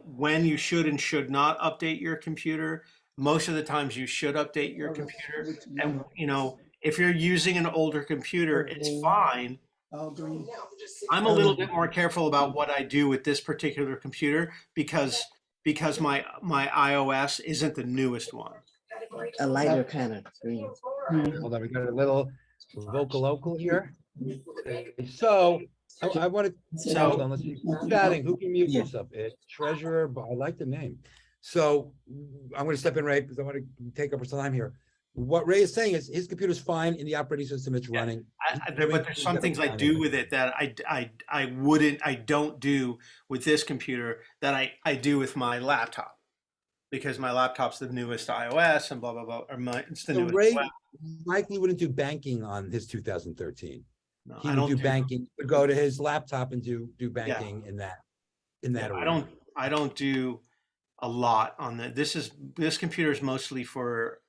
when you should and should not update your computer. Most of the times you should update your computer. And, you know, if you're using an older computer, it's fine. I'm a little bit more careful about what I do with this particular computer because my iOS isn't the newest one. A lighter kind of green. Hold on, we got a little vocal here. So I want to hold on. Let's see. Chatting. Who can mute yourself? It's Treasurer. But I like the name. So I'm going to step in, Ray, because I want to take up some time here. What Ray is saying is his computer's fine in the operating system it's running. But there's some things I do with it that I don't do with this computer that I do with my laptop, because my laptop's the newest iOS and blah blah blah. It's the newest. Ray likely wouldn't do banking on his 2013. No, He would do banking. Would go to his laptop and do banking in that. I don't do a lot on that. This computer is mostly for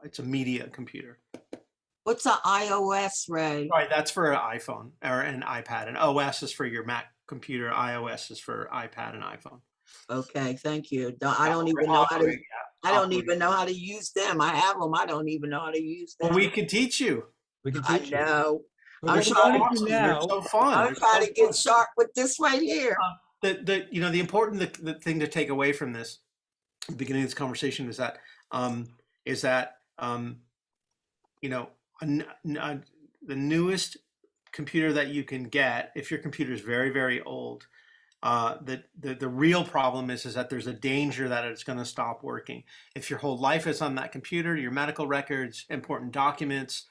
it's a media computer. What's an iOS, Ray? Right, that's for an iPhone or an iPad. And OS is for your Mac computer. iOS is for iPad and iPhone. Okay, thank you. I don't even know how to. I don't even know how to use them. I have them. I don't even know how to use them. Well, we can teach you. We can teach you. I know. I'm trying to do now. So fun. I'm trying to get sharp with this right here. The important thing to take away from this, the beginning of this conversation, is that you know, the newest computer that you can get, if your computer is very, very old, the real problem is that there's a danger that it's going to stop working. If your whole life is on that computer, your medical records, important documents,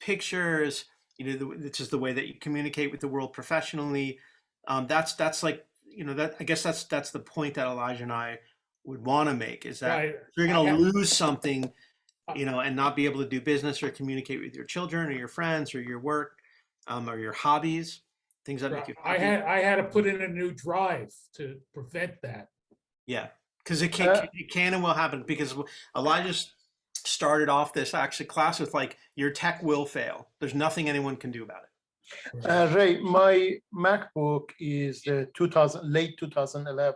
pictures, you know, this is the way that you communicate with the world professionally. That's like, you know, that I guess that's the point that Elijah and I would want to make, is that you're going to lose something, you know, and not be able to do business or communicate with your children or your friends or your work or your hobbies, things that make you happy. I had to put in a new drive to prevent that. Yeah, because it can and will happen, because Elijah started off this actually class with like, your tech will fail. There's nothing anyone can do about it. Ray, my MacBook is late 2011.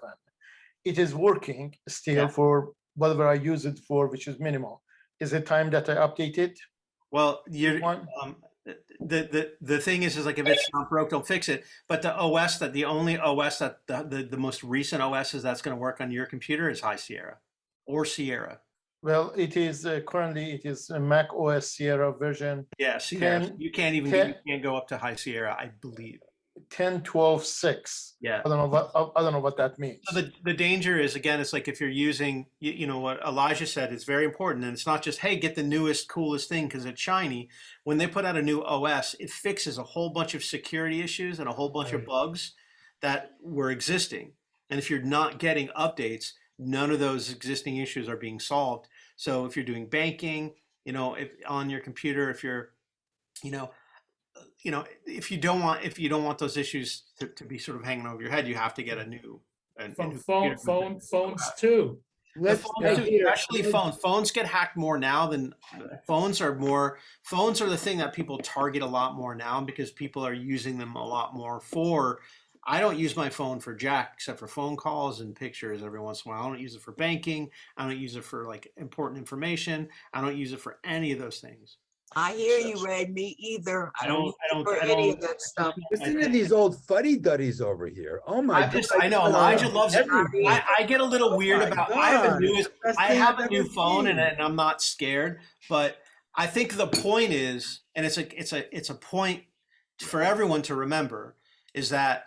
It is working still for whatever I use it for, which is minimal. Is it time that I update it? Well, the thing is like, if it's not broke, don't fix it. But the only OS that the most recent OS is that's going to work on your computer is High Sierra or Sierra. Well, it is currently it is a Mac OS Sierra version. Yeah, Sierra. You can't go up to High Sierra, I believe. 10.12.6. Yeah. I don't know what that means. So the danger is, again, it's like if you're using, you know, what Elijah said is very important. And it's not just, hey, get the newest, coolest thing because it's shiny. When they put out a new OS, it fixes a whole bunch of security issues and a whole bunch of bugs that were existing. And if you're not getting updates, none of those existing issues are being solved. So if you're doing banking, you know, if on your computer, if you're, you know, if you don't want those issues to be sort of hanging over your head, you have to get a new From computer. phones too. The phones, especially phones get hacked more now than phones are the thing that people target a lot more now because people are using them a lot more for. I don't use my phone for jack except for phone calls and pictures every once in a while. I don't use it for banking. I don't use it for like important information. I don't use it for any of those things. I hear you, Ray. Me either. I don't for any of that stuff. Listen to these old fuddy-duddies over here. Oh my God. I know Elijah loves it. I get a little weird about. I have a new phone and I'm not scared, but I think the point is, and it's a point for everyone to remember, is that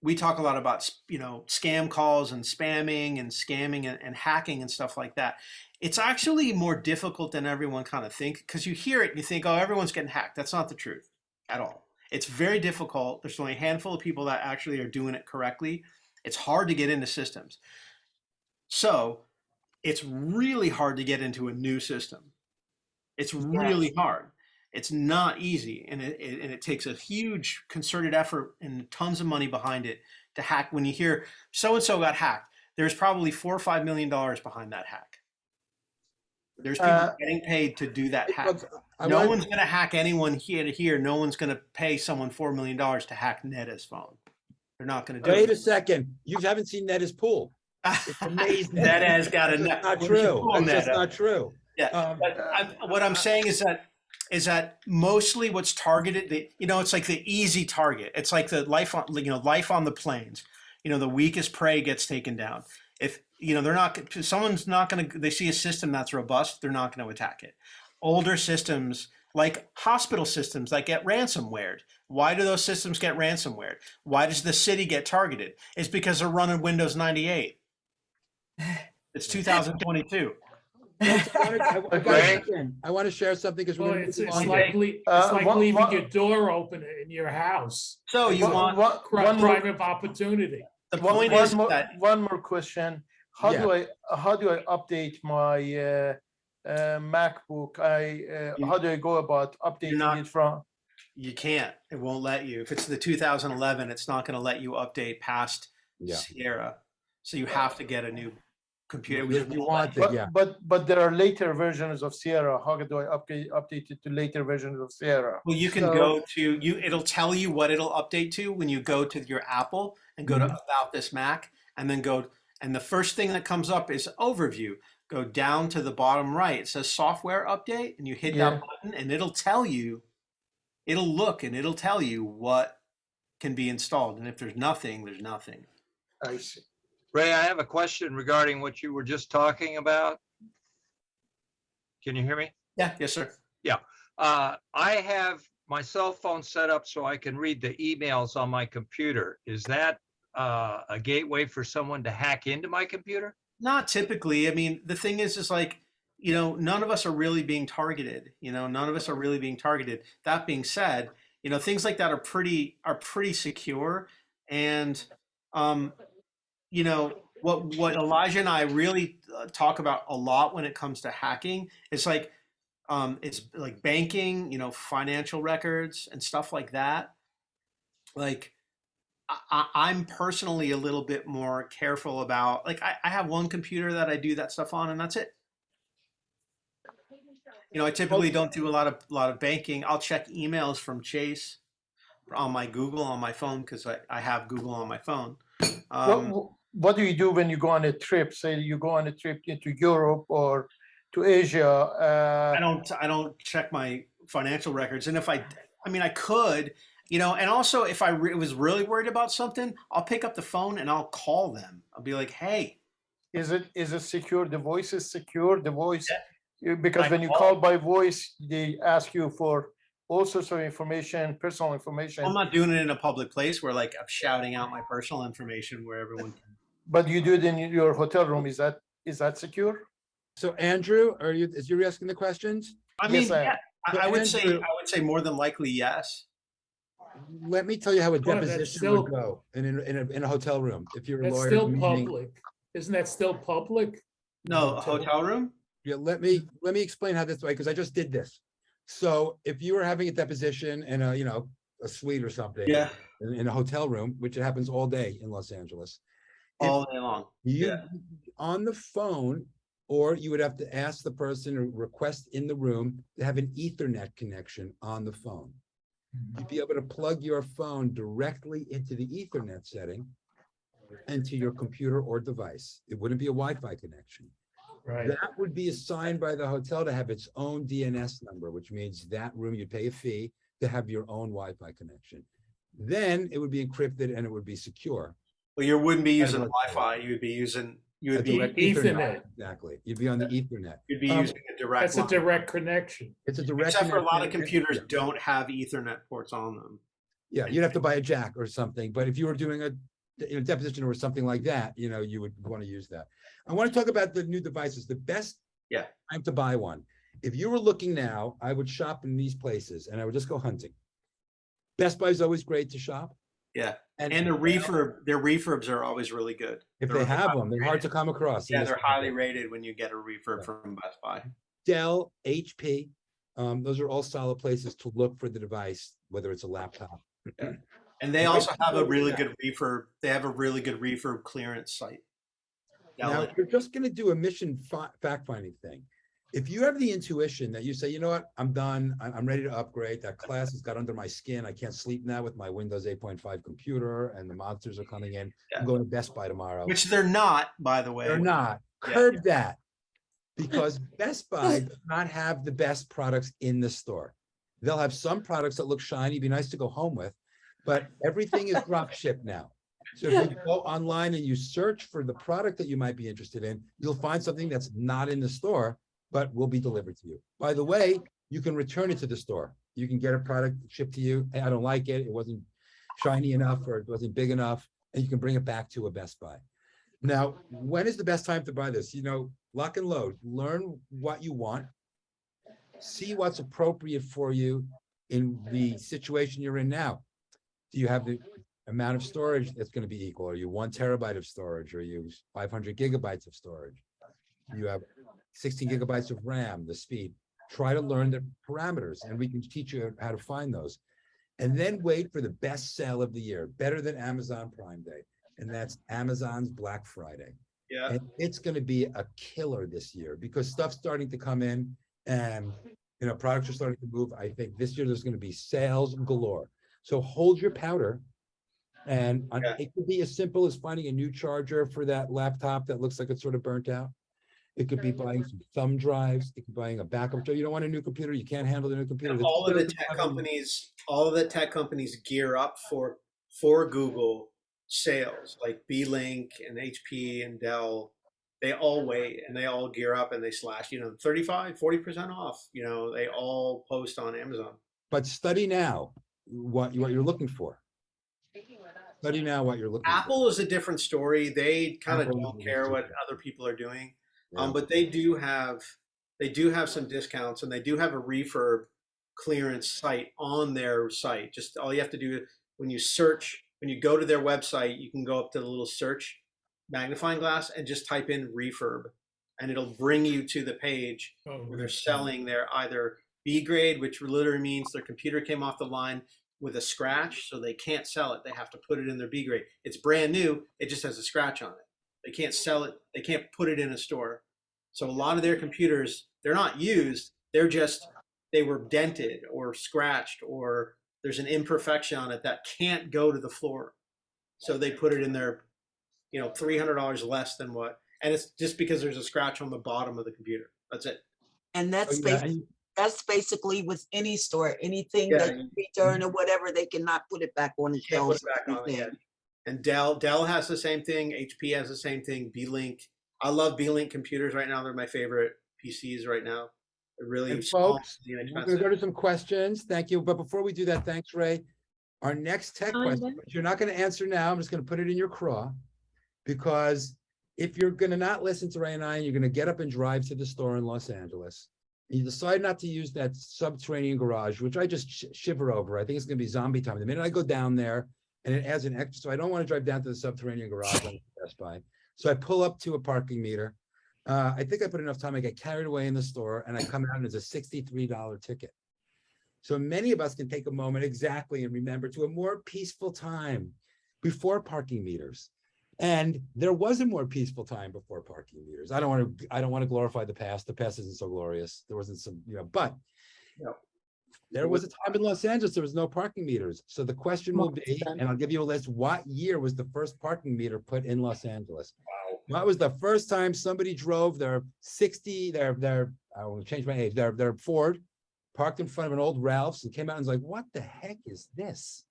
we talk a lot about scam calls and spamming and scamming and hacking and stuff like that. It's actually more difficult than everyone kind of think, because you hear it and you think, oh, everyone's getting hacked. That's not the truth at all. It's very difficult. There's only a handful of people that actually are doing it correctly. It's hard to get into systems. So it's really hard to get into a new system. It's really hard. It's not easy. And it takes a huge concerted effort and tons of money behind it to hack. When you hear so-and-so got hacked, there's probably $4 or $5 million behind that hack. There's people getting paid to do that hack. No one's going to hack anyone here to here. No one's going to pay someone $4 million to hack Netta's phone. They're not going to do it. Wait a second. You haven't seen Netta's pool. It's amazing. Netta's got a net. Not true. That's just not true. Yeah. What I'm saying is that mostly what's targeted, it's like the easy target. It's like the life on the plains. The weakest prey gets taken down. If they see a system that's robust, they're not going to attack it. Older systems, like hospital systems that get ransomware. Why do those systems get ransomware? Why does the city get targeted? It's because they're running Windows 98. It's 2022. I want to share something because it's like leaving your door open in your house. So you want crime of opportunity. The point is that one more question. How do I update my MacBook? How do I go about updating it from? You can't. It won't let you. If it's the 2011, it's not going to let you update past Sierra. So you have to get a new computer. You want it, But there are later versions of Sierra. How do I update it to later versions of Sierra? Well, you can go to it'll tell you what it'll update to when you go to your Apple and go to About This Mac, and then and the first thing that comes up is Overview. Go down to the bottom right. It says Software Update, and you hit that button, and it'll tell you. It'll look and it'll tell you what can be installed, and if there's nothing, there's nothing. I see. Ray, I have a question regarding what you were just talking about. Can you hear me? Yeah, yes, sir. Yeah. I have my cell phone set up so I can read the emails on my computer. Is that a gateway for someone to hack into my computer? Not typically. I mean, the thing is like, none of us are really being targeted. None of us are really being targeted. That being said, things like that are pretty secure. And, what Elijah and I really talk about a lot when it comes to hacking is like, it's like banking, financial records and stuff like that. Like, I'm personally a little bit more careful about, like, I have one computer that I do that stuff on, and that's it. I typically don't do a lot of banking. I'll check emails from Chase on my Google on my phone because I have Google on my phone. What do you do when you go on a trip? Say you go on a trip into Europe or to Asia. I don't check my financial records, and if I could. And also if I was really worried about something, I'll pick up the phone and I'll call them. I'll be like, hey. Is it secure? The voice is secure? The voice, because when you call by voice, they ask you for all sorts of information, personal information. I'm not doing it in a public place where like I'm shouting out my personal information where everyone can. But you do it in your hotel room. Is that secure? So Andrew, is you asking the questions? I mean, I would say more than likely yes. Let me tell you how a deposition would go in a hotel room. If you're a lawyer, that's still public. Isn't that still public? No, a hotel room? Yeah, let me explain how this way, because I just did this. So if you were having a deposition in a, a suite or something. Yeah. In a hotel room, which it happens all day in Los Angeles. All day long. You, on the phone, or you would have to ask the person or request in the room to have an Ethernet connection on the phone. You'd be able to plug your phone directly into the Ethernet setting and to your computer or device. It wouldn't be a Wi-Fi connection. Right. That would be assigned by the hotel to have its own DNS number, which means that room you'd pay a fee to have your own Wi-Fi connection. Then it would be encrypted and it would be secure. Well, you wouldn't be using Wi-Fi. You would be using Direct Ethernet. Exactly. You'd be on the Ethernet. You'd be using a direct. That's a line. direct connection. It's a direct. Except for a lot of connection. computers don't have Ethernet ports on them. Yeah, you'd have to buy a jack or something. But if you were doing a deposition or something like that, you would want to use that. I want to talk about the new devices. The best time to buy one. If you were looking now, I would shop in these places and I would just go hunting. Best Buy is always great to shop. Yeah, and their refurbs are always really good. If they have them, they're hard to come across. Yeah, they're highly rated when you get a refurb from Best Buy. Dell, HP, those are all solid places to look for the device, whether it's a laptop. Yeah. And they also have a really good refurb. They have a really good refurb clearance site. Now, if you're just going to do a mission fact-finding thing, if you have the intuition that you say, you know what, I'm done, I'm ready to upgrade, that class has got under my skin, I can't sleep now with my Windows 8.5 computer and the monsters are coming in, I'm going to Best Buy tomorrow. Which they're not, by the way. They're not. Curb that. Because Best Buy does not have the best products in the store. They'll have some products that look shiny, be nice to go home with, but everything is drop shipped now. So if you go online and you search for the product that you might be interested in, you'll find something that's not in the store, but will be delivered to you. By the way, you can return it to the store. You can get a product shipped to you. Hey, I don't like it. It wasn't shiny enough or it wasn't big enough. And you can bring it back to a Best Buy. Now, when is the best time to buy this? Lock and load. Learn what you want. See what's appropriate for you in the situation you're in now. Do you have the amount of storage that's going to be equal? Are you 1 terabyte of storage? Or you 500 gigabytes of storage? You have 16 gigabytes of RAM, the speed. Try to learn the parameters and we can teach you how to find those. And then wait for the best sale of the year, better than Amazon Prime Day. And that's Amazon's Black Friday. Yeah. And it's going to be a killer this year because stuff's starting to come in and products are starting to move. I think this year there's going to be sales galore. So hold your powder. And it could be as simple as finding a new charger for that laptop that looks like it's sort of burnt out. It could be buying some thumb drives. It could be buying a backup drive. You don't want a new computer. You can't handle the new computer. All of the tech companies gear up for Google sales, like B-Link and HP and Dell. They all wait and they all gear up and they slash, 35, 40% off. They all post on Amazon. But study now what you're looking for. Study now what you're looking for. Apple is a different story. They kind of don't care what other people are doing. But they do have some discounts and they do have a refurb clearance site on their site. Just all you have to do when you go to their website, you can go up to the little search magnifying glass and just type in refurb and it'll bring you to the page where they're selling their either B grade, which literally means their computer came off the line with a scratch, so they can't sell it. They have to put it in their B grade. It's brand new. It just has a scratch on it. They can't sell it. They can't put it in a store. So a lot of their computers, they're not used. They were dented or scratched or there's an imperfection on it that can't go to the floor. So they put it in their, $300 less than what. And it's just because there's a scratch on the bottom of the computer. That's it. And that's basically with any store, anything that you return or whatever, they cannot put it back on the shelves. And Dell has the same thing. HP has the same thing. B-Link. I love B-Link computers right now. They're my favorite PCs right now. They're really small. Folks, we're going to go to some questions. Thank you. But before we do that, thanks, Ray. Our next tech question, which you're not going to answer now, I'm just going to put it in your craw, because if you're going to not listen to Ray and I, and you're going to get up and drive to the store in Los Angeles, and you decide not to use that subterranean garage, which I just shiver over. I think it's going to be zombie time. The minute I go down there, and it adds an extra, so I don't want to drive down to the subterranean garage on Best Buy. So I pull up to a parking meter. I think I put enough time, I get carried away in the store and I come out and it's a $63 ticket. So many of us can take a moment exactly and remember to a more peaceful time before parking meters. And there was a more peaceful time before parking meters. I don't want to glorify the past. The past isn't so glorious. There wasn't some, but there was a time in Los Angeles, there was no parking meters. So the question will be, and I'll give you a list, what year was the first parking meter put in Los Angeles? Wow. What was the first time somebody drove their I will change my age, their Ford, parked in front of an old Ralph's and came out and was like, what the heck is this?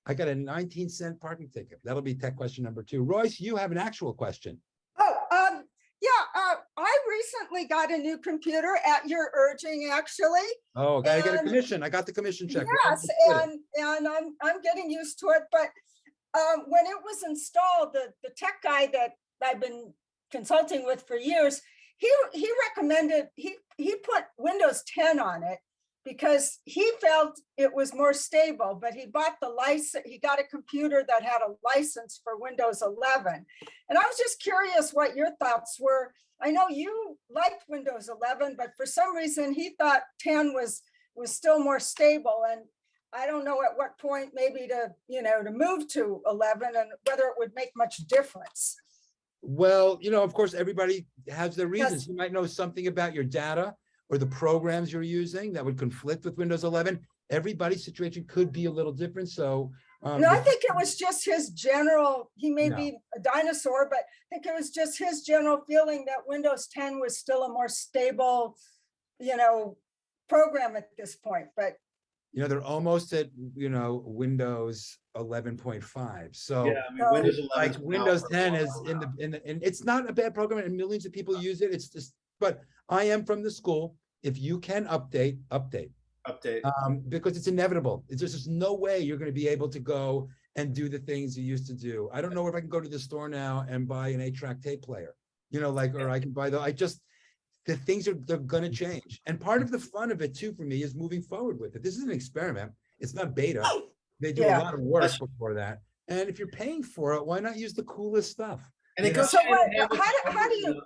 I got a 19-cent parking ticket. That'll be tech question number 2. Royce, you have an actual question. Oh, yeah, I recently got a new computer at your urging, actually. Oh, gotta get a commission. I got the commission check. Yes, and I'm getting used to it. But when it was installed, the tech guy that I've been consulting with for years, he recommended he put Windows 10 on it because he felt it was more stable, but he bought the license, he got a computer that had a license for Windows 11. And I was just curious what your thoughts were. I know you liked Windows 11, but for some reason he thought 10 was still more stable. And I don't know at what point maybe to move to 11 and whether it would make much difference. Well, of course, everybody has their reasons. Yes. You might know something about your data or the programs you're using that would conflict with Windows 11. Everybody's situation could be a little different. So No, I think it was just his general, he may be a dinosaur, but I think it was just his general feeling that Windows 10 was still a more stable, program at this point. But they're almost at Windows 11.5. So Yeah, I mean, Windows 11 like Windows 10 is and it's not a bad program and millions of people use it. It's just, but I am from the school. If you can update. Because it's inevitable. It's just, there's no way you're going to be able to go and do the things you used to do. I don't know if I can go to the store now and buy an 8-track tape player, or I can buy the things they're going to change. And part of the fun of it too, for me, is moving forward with it. This is an experiment. It's not beta. They do a lot of work before that. And if you're paying for it, why not use the coolest stuff? And it goes. so how do you?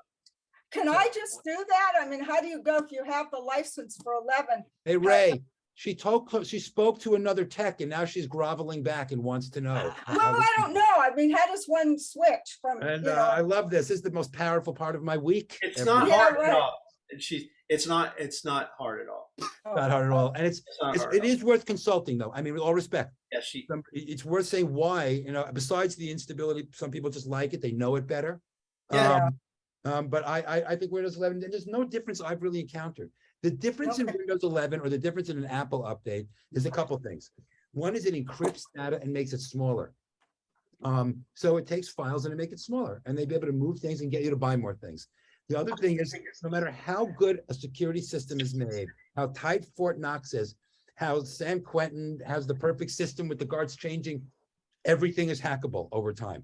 Can I just do that? I mean, how do you go if you have the license for 11? Hey, Ray, she spoke to another tech and now she's groveling back and wants to know. Well, I don't know. I mean, how does one switch from? And I love this. This is the most powerful part of my week. It's not hard at all. It's not hard at all. Not hard at all. And it is worth consulting though. I mean, with all respect. Yes, it's worth saying why, besides the instability, some people just like it. They know it better. Yeah. But I think Windows 11, there's no difference I've really encountered. The difference in Windows 11 or the difference in an Apple update is a couple things. One is it encrypts data and makes it smaller. So it takes files and it makes it smaller and they'd be able to move things and get you to buy more things. The other thing is, no matter how good a security system is made, how tight Fort Knox is, how San Quentin has the perfect system with the guards changing, everything is hackable over time.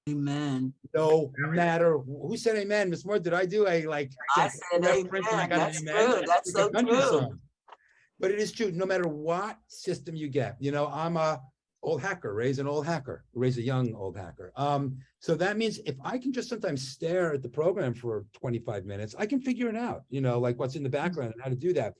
Amen. No matter who said amen, Miss Moore, did I do a I said amen. That's good. That's so true. But it is true, no matter what system you get. I'm a old hacker, raise an old hacker, raise a young old hacker. So that means if I can just sometimes stare at the program for 25 minutes, I can figure it out, like what's in the background and how to do that.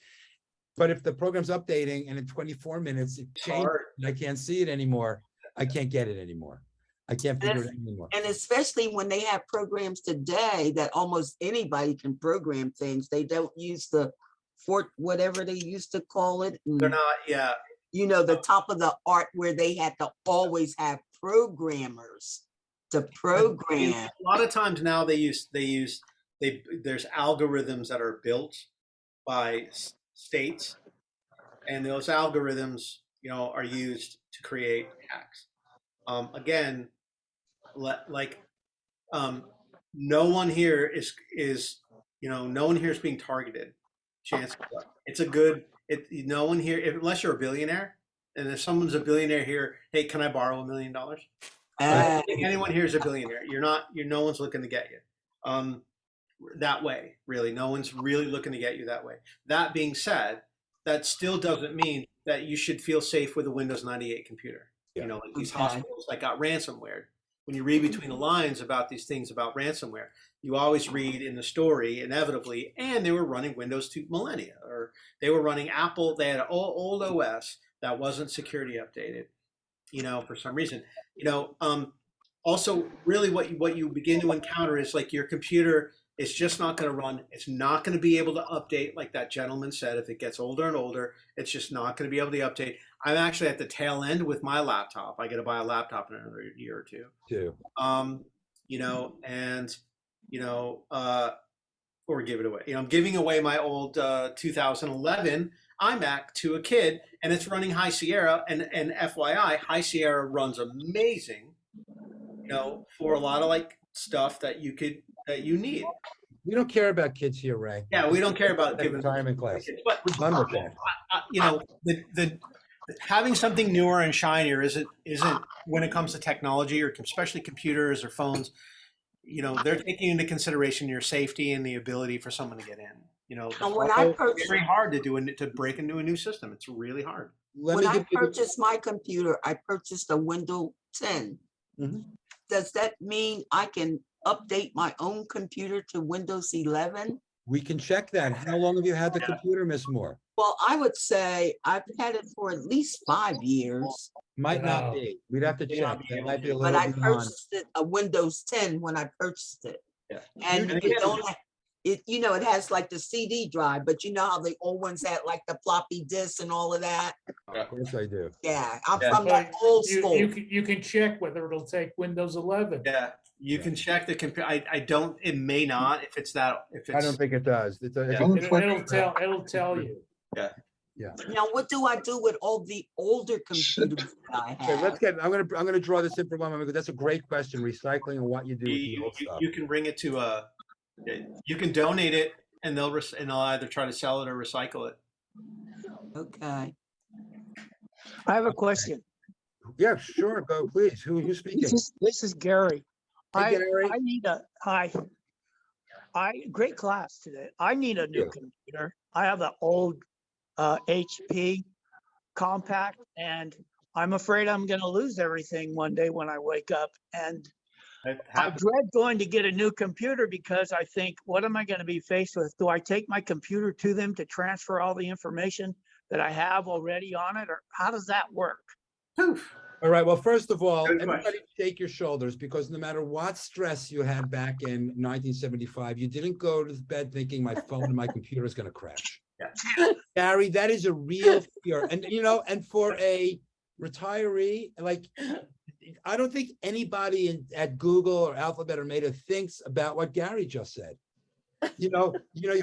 But if the program's updating and in 24 minutes it changes and I can't see it anymore, I can't get it anymore. I can't figure it out anymore. And especially when they have programs today that almost anybody can program things. They don't use the Fort, whatever they used to call it. They're not, the top of the art where they had to always have programmers to program. A lot of times now there's algorithms that are built by states, and those algorithms, are used to create hacks. Again, no one here is being targeted. Chances are, no one here, unless you're a billionaire, and if someone's a billionaire here, hey, can I borrow $1 million? I think anyone here is a billionaire. No one's looking to get you that way. Really, no one's really looking to get you that way. That being said, that still doesn't mean that you should feel safe with a Windows 98 computer. Like these hospitals that got ransomware. when you read between the lines about these things about ransomware, you always read in the story inevitably, and they were running Windows 2 Millennia, or they were running Apple. They had an old OS that wasn't security updated, for some reason. Also, really, what you begin to encounter is like your computer is just not going to run. It's not going to be able to update, like that gentleman said. If it gets older and older, it's just not going to be able to update. I'm actually at the tail end with my laptop. I got to buy a laptop in another year or two. Or give it away. I'm giving away my old 2011 iMac to a kid, and it's running High Sierra. And FYI, High Sierra runs amazing. For a lot of like stuff that you need. We don't care about kids here, Ray. Yeah, we don't care about giving time in class. But We're done with that. the having something newer and shinier isn't when it comes to technology, or especially computers or phones. They're taking into consideration your safety and the ability for someone to get in. And when I it's very hard to break into a new system. It's really hard. When I purchased my computer, I purchased a Windows 10. Does that mean I can update my own computer to Windows 11? We can check that. How long have you had the computer, Miss Moore? Well, I would say I've had it for at least 5 years. Might not be. We'd have to check. That might be a little But I beyond. purchased it, a Windows 10 when I purchased it. Yeah. And it don't have, it has like the CD drive, but you know how the old ones had like the floppy disks and all of that? Of course I do. Yeah, I'm from that old school. You can check whether it'll take Windows 11. Yeah, you can check the computer. I don't. It may not. If it's I don't think it does. It'll tell you. Yeah. Now, what do I do with all the older computers that I have? Okay, I'm gonna draw this in for a moment because that's a great question. Recycling and what you do with the old stuff. You can bring it to you can donate it, and they'll either try to sell it or recycle it. Okay. I have a question. Yeah, sure. Go, please. Who's speaking? This is Gary. Hey, Gary. I need great class today. I need a new computer. I have an old HP compact, and I'm afraid I'm going to lose everything one day when I wake up. And I dread going to get a new computer because I think, what am I going to be faced with? Do I take my computer to them to transfer all the information that I have already on it, or how does that work? All right. Well, first of all, everybody shake your shoulders, because no matter what stress you had back in 1975, you didn't go to bed thinking my phone and my computer is going to crash. Gary, that is a real fear. And, and for a retiree, like, I don't think anybody at Google or Alphabet or Meta thinks about what Gary just said. You've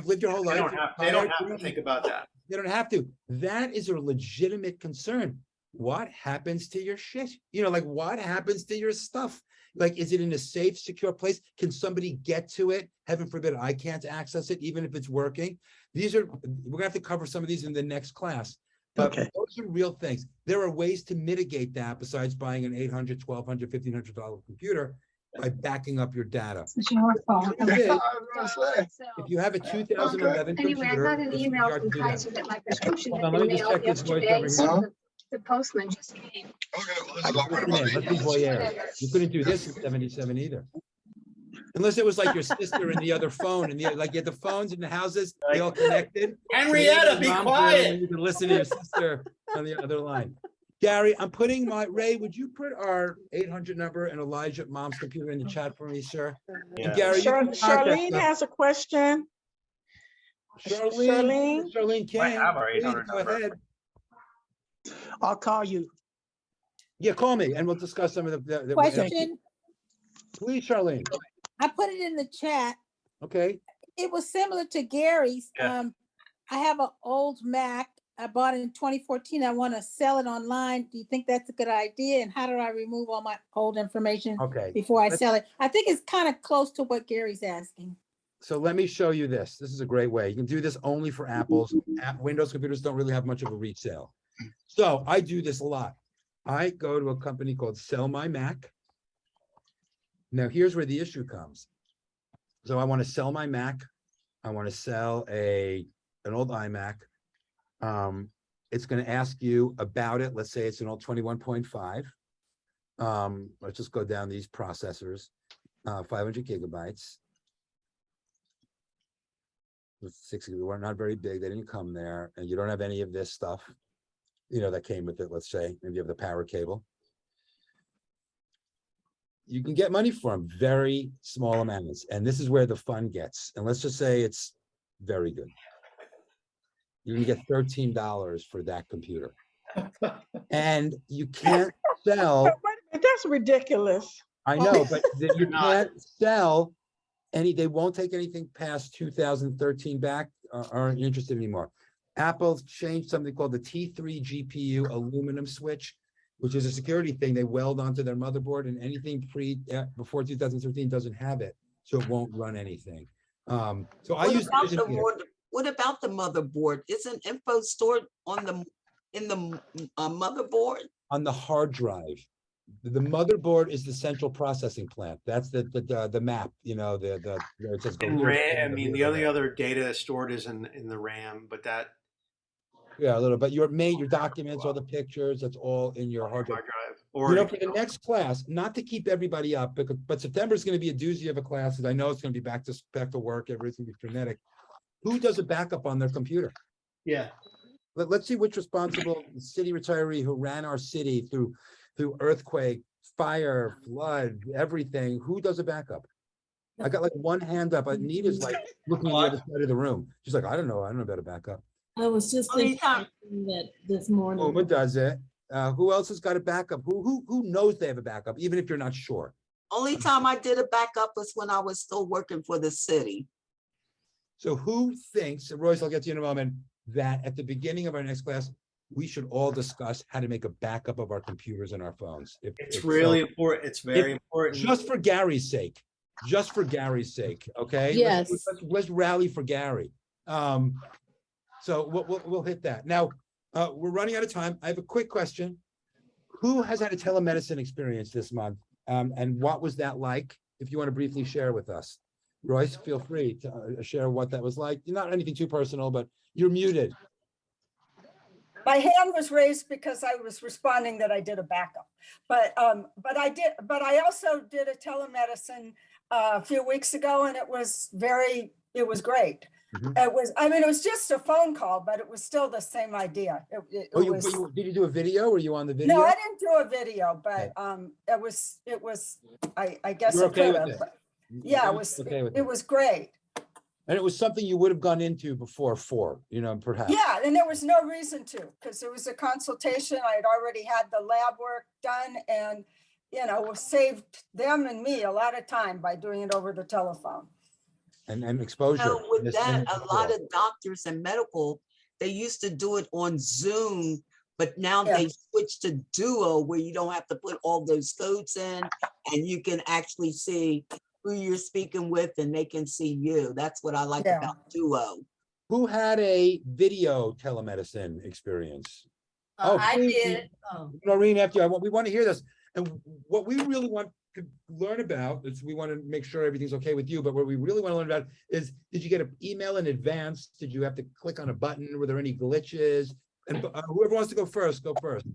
lived your whole life. They don't have to think about that. They don't have to. That is a legitimate concern. What happens to your shit? What happens to your stuff? Like, is it in a safe, secure place? Can somebody get to it? Heaven forbid I can't access it, even if it's working. We're gonna have to cover some of these in the next class. But those are real things. There are ways to mitigate that besides buying an $800, $1,200, $1,500 computer by backing up your data. It's your fault. If you have a 2011 Anyway, I computer, got an email start from to do that. Kaiser that my prescription Hold had on, let been me just mailed check this voice yesterday. over So here. the postman just came. Let's be voyeur. You couldn't do this in 77 either. Unless it was like your sister in the other phone, and you had the phones in the houses, they all connected. Henrietta, be quiet. And you can listen to your sister on the other line. Gary, I'm putting Ray, would you put our 800 number and Elijah Mom's computer in the chat for me, sir? And Gary, Charlene has a question. Charlene can. I have our Please 800 go number. ahead. I'll call you. Yeah, call me and we'll discuss some of the Question, Please, Charlene. I put it in the chat. Okay. It was similar to Gary's. Yeah. I have an old Mac. I bought it in 2014. I want to sell it online. Do you think that's a good idea? And how do I remove all my old information before I sell it? I think it's kind of close to what Gary's asking. So let me show you this. This is a great way. You can do this only for Apples. Windows computers don't really have much of a resale. So I do this a lot. I go to a company called Sell My Mac. Now here's where the issue comes. So I want to sell my Mac. I want to sell an old iMac. It's going to ask you about it. Let's say it's an old 21.5. Let's just go down these processors. 500 gigabytes. With 60, we were not very big. They didn't come there, and you don't have any of this stuff, that came with it. Let's say maybe you have the power cable. You can get money for them, very small amounts, and this is where the fun gets. And let's just say it's very good. You can get $13 for that computer, and you can't sell. Wait a minute, that's ridiculous. I know, but you can't sell any. They won't take anything past 2013 back. Aren't interested anymore. Apple's changed something called the T3 GPU aluminum switch, which is a security thing they weld onto their motherboard, and anything before 2013 doesn't have it, so it won't run anything. So I use. What about the motherboard? Isn't info stored on in the motherboard? On the hard drive. The motherboard is the central processing plant. That's the map, where it says go here, RAM, I mean, the only other data stored is in the RAM, but that. Yeah, a little, but your documents, all the pictures, that's all in your hard drive. Or For the next class, not to keep everybody up, but September is going to be a doozy of a class, because I know it's going to be back to work. Everything's going to be frenetic. Who does a backup on their computer? Yeah. Let's see which responsible city retiree who ran our city through earthquake, fire, flood, everything. Who does a backup? I got like one hand up. Anita's like looking at the other side of the room. She's like, I don't know about a backup. I was just thinking that this morning. Uma does it. Who else has got a backup? Who knows they have a backup, even if you're not sure? Only time I did a backup was when I was still working for the city. So who thinks, and Royce, I'll get to you in a moment, that at the beginning of our next class, we should all discuss how to make a backup of our computers and our phones? It's really important. It's very important. Just for Gary's sake. Just for Gary's sake, okay? Yes. Let's rally for Gary. So we'll hit that. Now, we're running out of time. I have a quick question. Who has had a telemedicine experience this month? And what was that like? If you want to briefly share with us. Royce, feel free to share what that was like. Not anything too personal, but you're muted. My hand was raised because I was responding that I did a backup, but I also did a telemedicine a few weeks ago, and it was great. Mm-hmm. It was just a phone call, but it was still the same idea. Did you do a video? Were you on the video? No, I didn't do a video, but I guess You're I okay could with have. it? But yeah, it was great. And it was something you would have gone into before perhaps. Yeah, and there was no reason to, because it was a consultation. I had already had the lab work done, and saved them and me a lot of time by doing it over the telephone. And exposure. With that, a lot of doctors and medical, they used to do it on Zoom, but now they switched to Duo, where you don't have to put all those codes in, and you can actually see who you're speaking with, and they can see you. That's what I like about Duo. Who had a video telemedicine experience? I did. Noreen, after we want to hear this. And what we really want to learn about is, we want to make sure everything's okay with you, but what we really want to learn about is, did you get an email in advance? Did you have to click on a button? Were there any glitches? And whoever wants to go first, go first.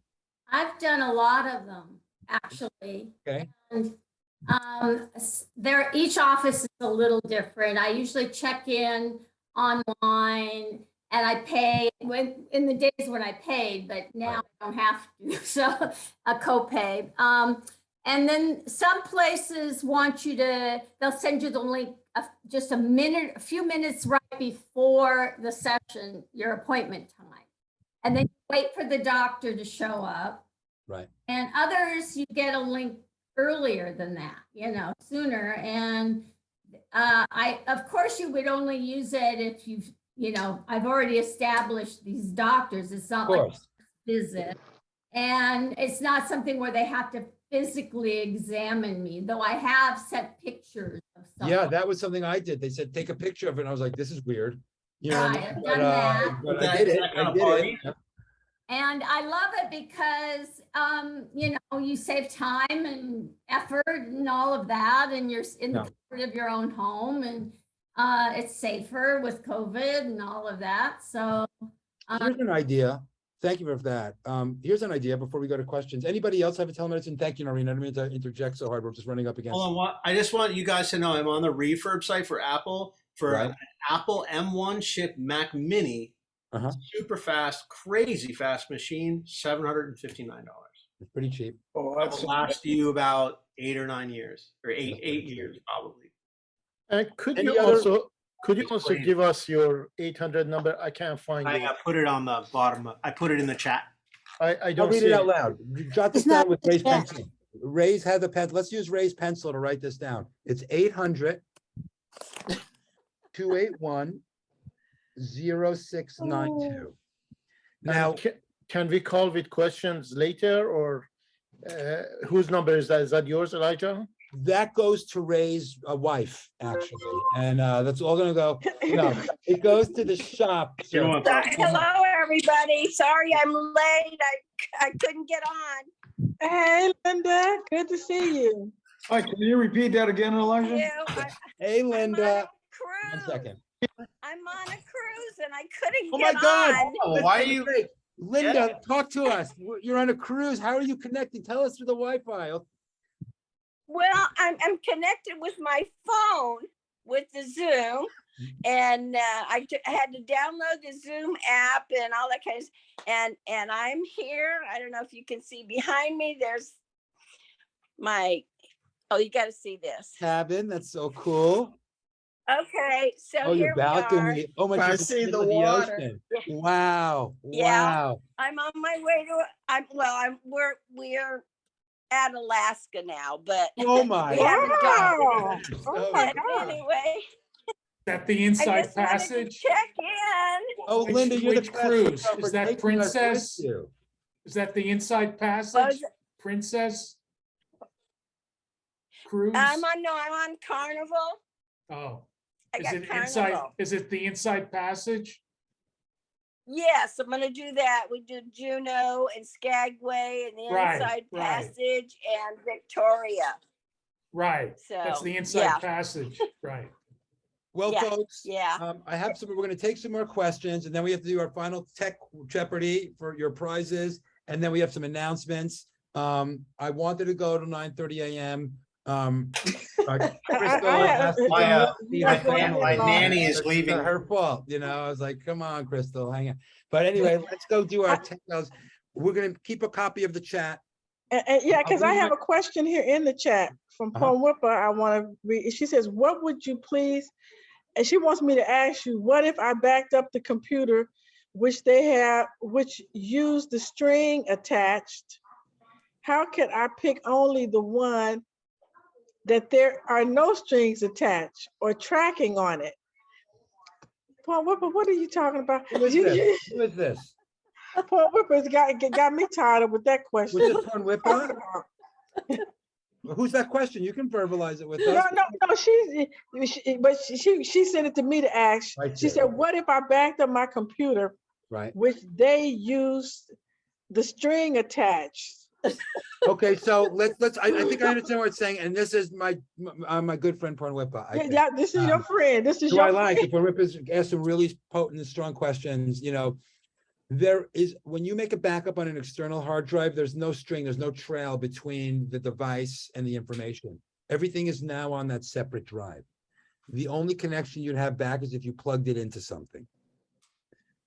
I've done a lot of them, actually. Okay. And each office is a little different. I usually check in online, and I pay in the days when I paid, but now I don't have to, so a copay. And then some places want you they'll send you the link just a few minutes right before the session, your appointment time. And then you wait for the doctor to show up. Right. And others, you get a link earlier than that, sooner. And of course, you would only use it if I've already established these doctors. It's not like a visit. And it's not something where they have to physically examine me, though I have sent pictures of something. Yeah, that was something I did. They said, take a picture of it. And I was like, this is weird. I've done that. But I did it. And I love it because, you save time and effort and all of that, and you're in the comfort of your own home, and it's safer with COVID and all of that. So here's an idea. Thank you for that. Here's an idea before we go to questions. Anybody else have a telemedicine? Thank you, Noreen. I don't mean to interject so hard. We're just running up against. Hold on, I just want you guys to know I'm on the refurb site for Apple for Right. an Apple M1 chip Mac Mini. Super fast, crazy fast machine, $759. It's pretty cheap. Oh, That will last you about 8 or 9 years, or eight years probably. And could Any you other- also It's crazy. give us your 800 number? I can't find it. I put it on the bottom. I put it in the chat. I I'll don't read see it out loud. Jot this It's not down with in the Ray's chat. pencil. Ray's has a pen. Let's use Ray's pencil to write this down. It's 800-281-0692. Now, Can we call with questions later, or whose number is that? Is that yours, Elijah? that goes to Ray's wife, actually, and that's all gonna go. No, it goes to the shop. So- Hello, everybody. Sorry I'm late. I couldn't get on. Hey, Linda. Good to see you. Hi, can you repeat that again, Elijah? Hey, Linda. Cruise. 1 second. I'm on a cruise and I couldn't Oh my get God. on. Oh, why are you? Linda, talk to us. You're on a cruise. How are you connecting? Tell us through the Wi-Fi. Well, I'm connected with my phone with the Zoom, and I had to download the Zoom app and all that kind of. And I'm here. I don't know if you can see behind me. There's my. Oh, you got to see this. Cabin. That's so cool. Okay, so Oh, here your we are. balcony. Oh my I God. see the water. Ocean. Wow. Yeah. Wow. I'm on my way to. We're at Alaska now, but Oh my. we haven't Wow. gotten. Oh But my God. anyway, Is that the I inside just wanted to passage? check in. Oh, Linda, you're the Which best. cruise? Thank you Is for that taking us with Princess? you. Is that the inside Oh, passage? is it- Princess? Cruise? I'm on Carnival. Oh, I is got it inside? Carnival. Is it the inside passage? Yes, I'm gonna do that. We do Juneau and Skagway and the Right, Inside right. Passage and Victoria. Right. That's So, the inside yeah. passage. Right. Well, Yeah, folks, yeah. I have some, we're going to take some more questions, and then we have to do our final tech Jeopardy for your prizes. And then we have some announcements. I wanted to go to 9:30 a.m. Crystal has to go see her family. My nanny is It's leaving. not her fault, you know. I was like, come on, Crystal, hang on. But anyway, let's go do our tech. We're going to keep a copy of the chat. Yeah, I'll because I read have my- a question here in the chat from Paul Whipper. I want to read. She says, "What would you please?" And she wants me to ask you, "What if I backed up the computer, which used the string attached? How can I pick only the one that there are no strings attached or tracking on it?" Paul Whipper, what are you talking about? Who is this? Who is this? Paul Whipper's got me tired with that question. Was it Paul Whipper? Who's that question? You can verbalize it with us. No, she sent it to me to ask. Right She there. said, "What if I backed up my computer, Right. which they used the string attached?" Okay, so let's. I think I understand what it's saying, and this is my good friend Porn Whippa. Yeah, this is your friend. This is Do your I like friend. it? Porn Whippa's asked some really potent and strong questions. You know, there is when you make a backup on an external hard drive, there's no string, there's no trail between the device and the information. Everything is now on that separate drive. The only connection you'd have back is if you plugged it into something.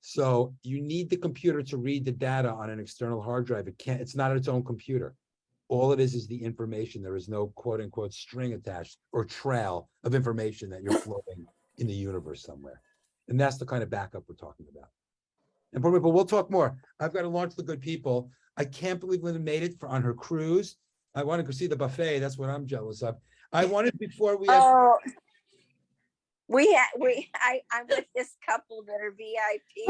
So you need the computer to read the data on an external hard drive. It's not its own computer. All it is the information. There is no quote unquote string attached or trail of information that you're floating in the universe somewhere. And that's the kind of backup we're talking about. And but we'll talk more. I've got to launch the good people. I can't believe Linda made it on her cruise. I want to go see the buffet. That's what I'm jealous of. I wanted before we have I'm with this couple that are VIP.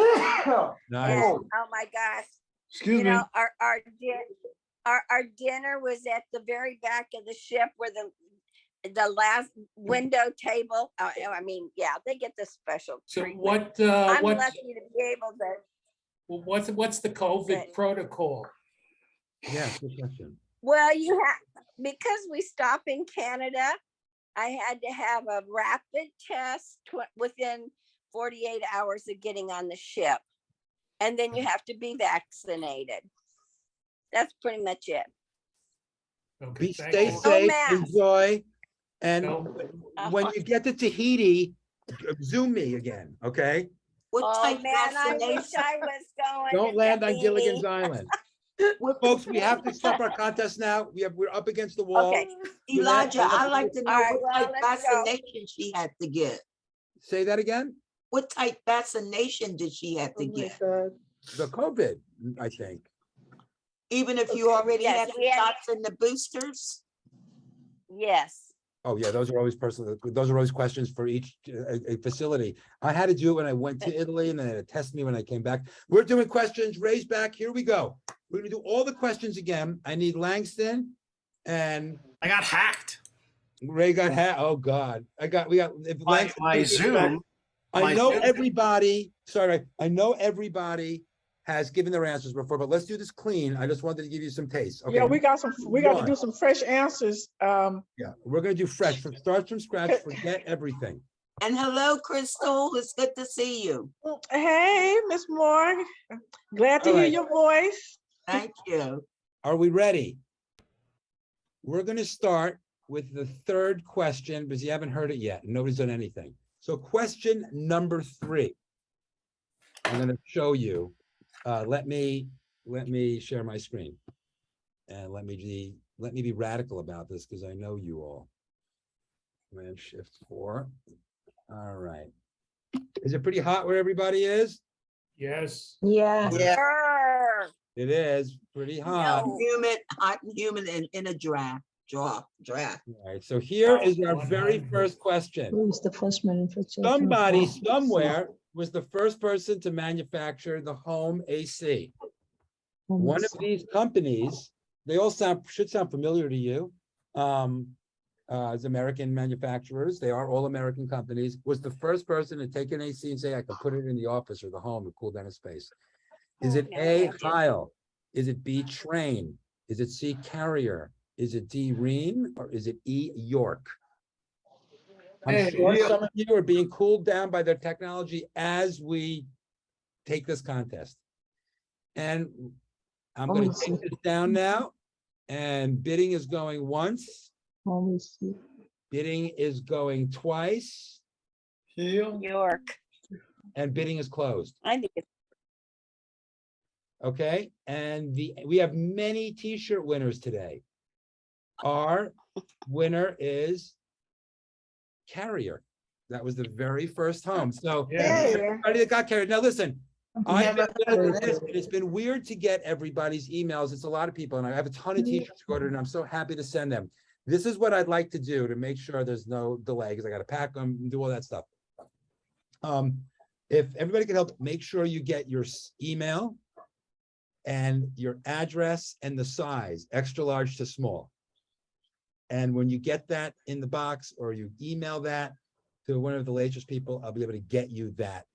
Nice. And, oh my gosh. Excuse you me. know, our dinner was at the very back of the ship where the last window table. I mean, yeah, they get the special So treatment. what, I'm what, lucky to be able to. well, what's the COVID protocol? Yeah, good question. Well, you have, because we stop in Canada, I had to have a rapid test within 48 hours of getting on the ship. and then you have to be vaccinated. That's pretty much it. Be thank stay you. No safe, mask. enjoy, and No. when you get to Tahiti, Zoom me again, okay? What Oh type man, I wish vaccination? I was going. Don't to land on Tahiti. Gilligan's Island. Folks, we have to stop our contest now. We're up against the wall. Okay. Jeanette, Elijah, I'd like to All know right, what well, type let's go. vaccination she had to get. Say that again? What type vaccination did she have to get? The COVID, I think. Even if you already Yes, had the we had- shots and the boosters? Yes. Oh, yeah, those are always those are always questions for each facility. I had to do it when I went to Italy and they had to test me when I came back. We're doing questions, raise back, here we go. We're gonna do all the questions again. I need Langston and I got hacked. Ray got hacked. Oh, God. If Langston My takes it back- Zoom. I my know Zoom- everybody, sorry, I know everybody has given their answers before, but let's do this clean. I just wanted to give you some taste. Okay. Yeah, we got to do some fresh answers. Yeah, we're gonna do fresh, start from scratch, forget everything. And hello, Crystal. It's good to see you. Hey, Miss Moore. Glad to All hear right. your voice. Thank you. Are we ready? We're gonna start with the third question because you haven't heard it yet. Nobody's done anything. So question number 3. I'm gonna show you. Let me share my screen. And let me be radical about this because I know you all. Command Shift 4. All right. Is it pretty hot where everybody is? Yes. Yeah. Grr. It is pretty hot. No. Hot and humid and in a draft. All right, so here is our very first question. Who's the first manufacturer? Somebody somewhere was the first person to manufacture the home AC. One of these companies, they all should sound familiar to you. As American manufacturers, they are all American companies, was the first person to take an AC and say, I can put it in the office or the home to cool down a space. Is it A, Heil? Is it B, Train? Is it C, Carrier? Is it D, Rheem? Or is it E, York? I'm sure some of you are being cooled down by their technology as we take this contest. And I'm going to take this down now. And bidding is going once. Bidding is going twice. York. And bidding is closed. I think it's Okay. And we have many t-shirt winners today. Our winner is Carrier. That was the very first home. So everybody that got Carrier. Now listen, it's been weird to get everybody's emails. It's a lot of people, and I have a ton of t-shirts ordered, and I'm so happy to send them. This is what I'd like to do to make sure there's no delay, because I got to pack them and do all that stuff. If everybody can help, make sure you get your email and your address and the size, extra large to small. And when you get that in the box or you email that to one of the latest people, I'll be able to get you that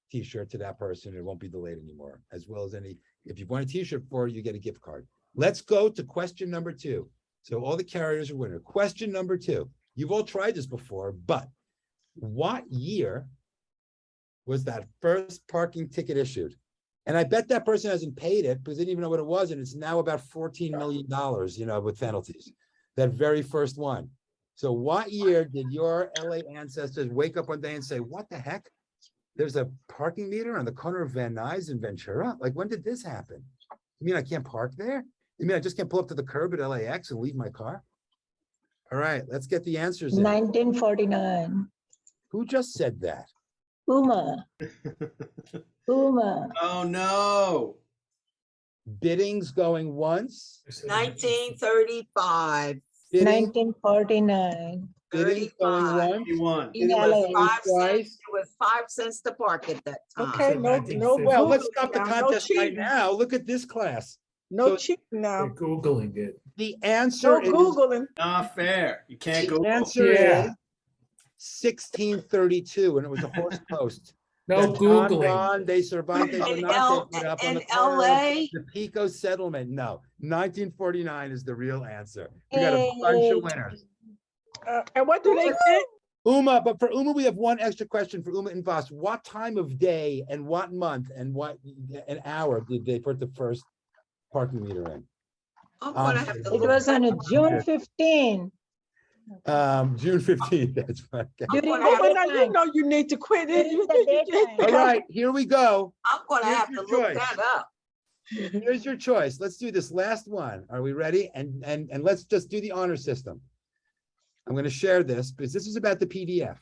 t-shirt to that person. It won't be delayed anymore, as well as if you want a t-shirt for it, you get a gift card. Let's go to question number 2. So all the carriers are winner. Question number 2. You've all tried this before, but what year was that first parking ticket issued? And I bet that person hasn't paid it because they didn't even know what it was. And it's now about $14 million, with penalties. That very first one. So what year did your LA ancestors wake up one day and say, what the heck? There's a parking meter on the corner of Van Nuys and Ventura? Like, when did this happen? You mean I can't park there? You mean I just can't pull up to the curb at LAX and leave my car? All right, let's get the answers in. 1949. Who just said that? Uma. Oh, no. Bidding's going once. 1935. Bidding, 1949. bidding's going once. In Bidding LA. going twice. It was 5 cents to park at that time. Okay, no. Well, let's stop the now, no contest right cheating. now. Look at this class. No So cheating now. They're Googling it. the answer No Googling. Not fair. You can't go. The answer Yeah. is 1632, and it was a horse post. No That Googling. Don de Cervantes In Donate put up on in the corner of LA? the Pico settlement. No, 1949 is the real answer. We got a bunch of winners. And what do they get? Uma, but for Uma, we have one extra question for Uma and Voss. What time of day and what month and what an hour did they put the first parking meter in? I'm gonna have to It look was that on a up. June 15. June 15th, that's right. During gonna the have- Oh, now you know you need to quit it. During the daytime. All right, here we go. I'm gonna Here's have to your look choice. that up. Here's your choice. Let's do this last one. Are we ready? And let's just do the honor system. I'm going to share this because this is about the PDF.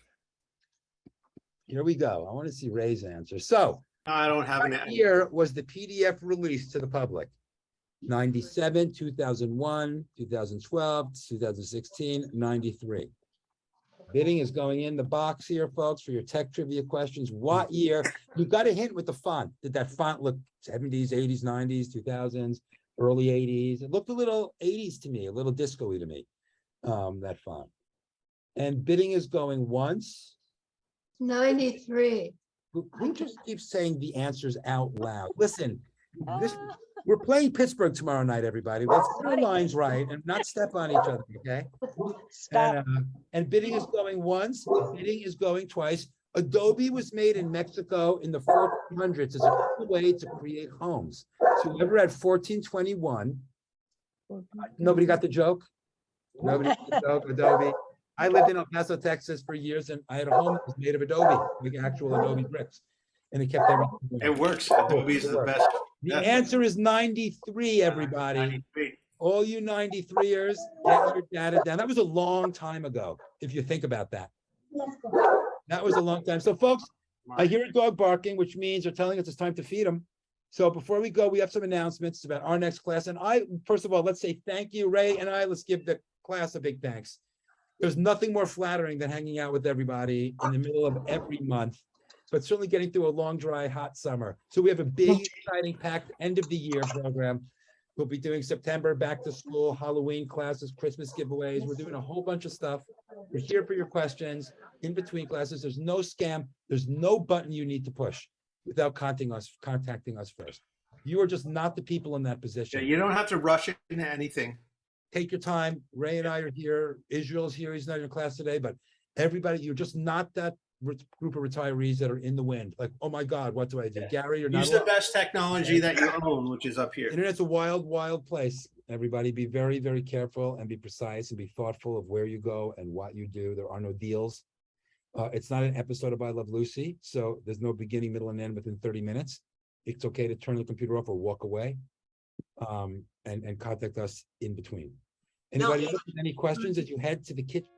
Here we go. I want to see Ray's answer. So I don't have an. what year was the PDF released to the public? 97, 2001, 2012, 2016, 93. Bidding is going in the box here, folks, for your tech trivia questions. What year? You got a hint with the font. Did that font look 70s, 80s, 90s, 2000s, early 80s? It looked a little 80s to me, a little disco-y to me, that font. And bidding is going once. 93. Who just keeps saying the answers out loud? Listen, we're playing Pittsburgh tomorrow night, everybody. Let's get our lines right and not step on each other, okay? Stop. And bidding is going once, bidding is going twice. Adobe was made in Mexico in the 1400s as a cool way to create homes. So whoever had 1421, nobody got the joke? Nobody got the joke, Adobe. I lived in El Paso, Texas for years, and I had a home that was made of Adobe, like actual Adobe bricks. And it kept everything going. It works. Adobe's the best. The answer is 93, everybody. 93. All you 93ers, get your data down. That was a long time ago, if you think about that. That was a long time. So folks, I hear a dog barking, which means they're telling us it's time to feed them. So before we go, we have some announcements about our next class. And first of all, let's say thank you, Ray and let's give the class a big thanks. There's nothing more flattering than hanging out with everybody in the middle of every month, but certainly getting through a long, dry, hot summer. So we have a big, exciting, packed end of the year program. We'll be doing September back to school, Halloween classes, Christmas giveaways. We're doing a whole bunch of stuff. We're here for your questions in between classes. There's no scam. There's no button you need to push without contacting us first. You are just not the people in that position. Yeah, you don't have to rush into anything. Take your time. Ray and I are here. Israel's here. He's not in class today, but everybody, you're just not that group of retirees that are in the wind. Like, oh my God, what do I do? Yeah. Gary, you're not Use the allowed. best technology that you own, which is up here. Internet's a wild, wild place. Everybody be very, very careful and be precise and be thoughtful of where you go and what you do. There are no deals. It's not an episode of I Love Lucy, so there's no beginning, middle, and end within 30 minutes. It's okay to turn the computer off or walk away, and contact us in between. Anybody else with any questions as you head to the kitchen?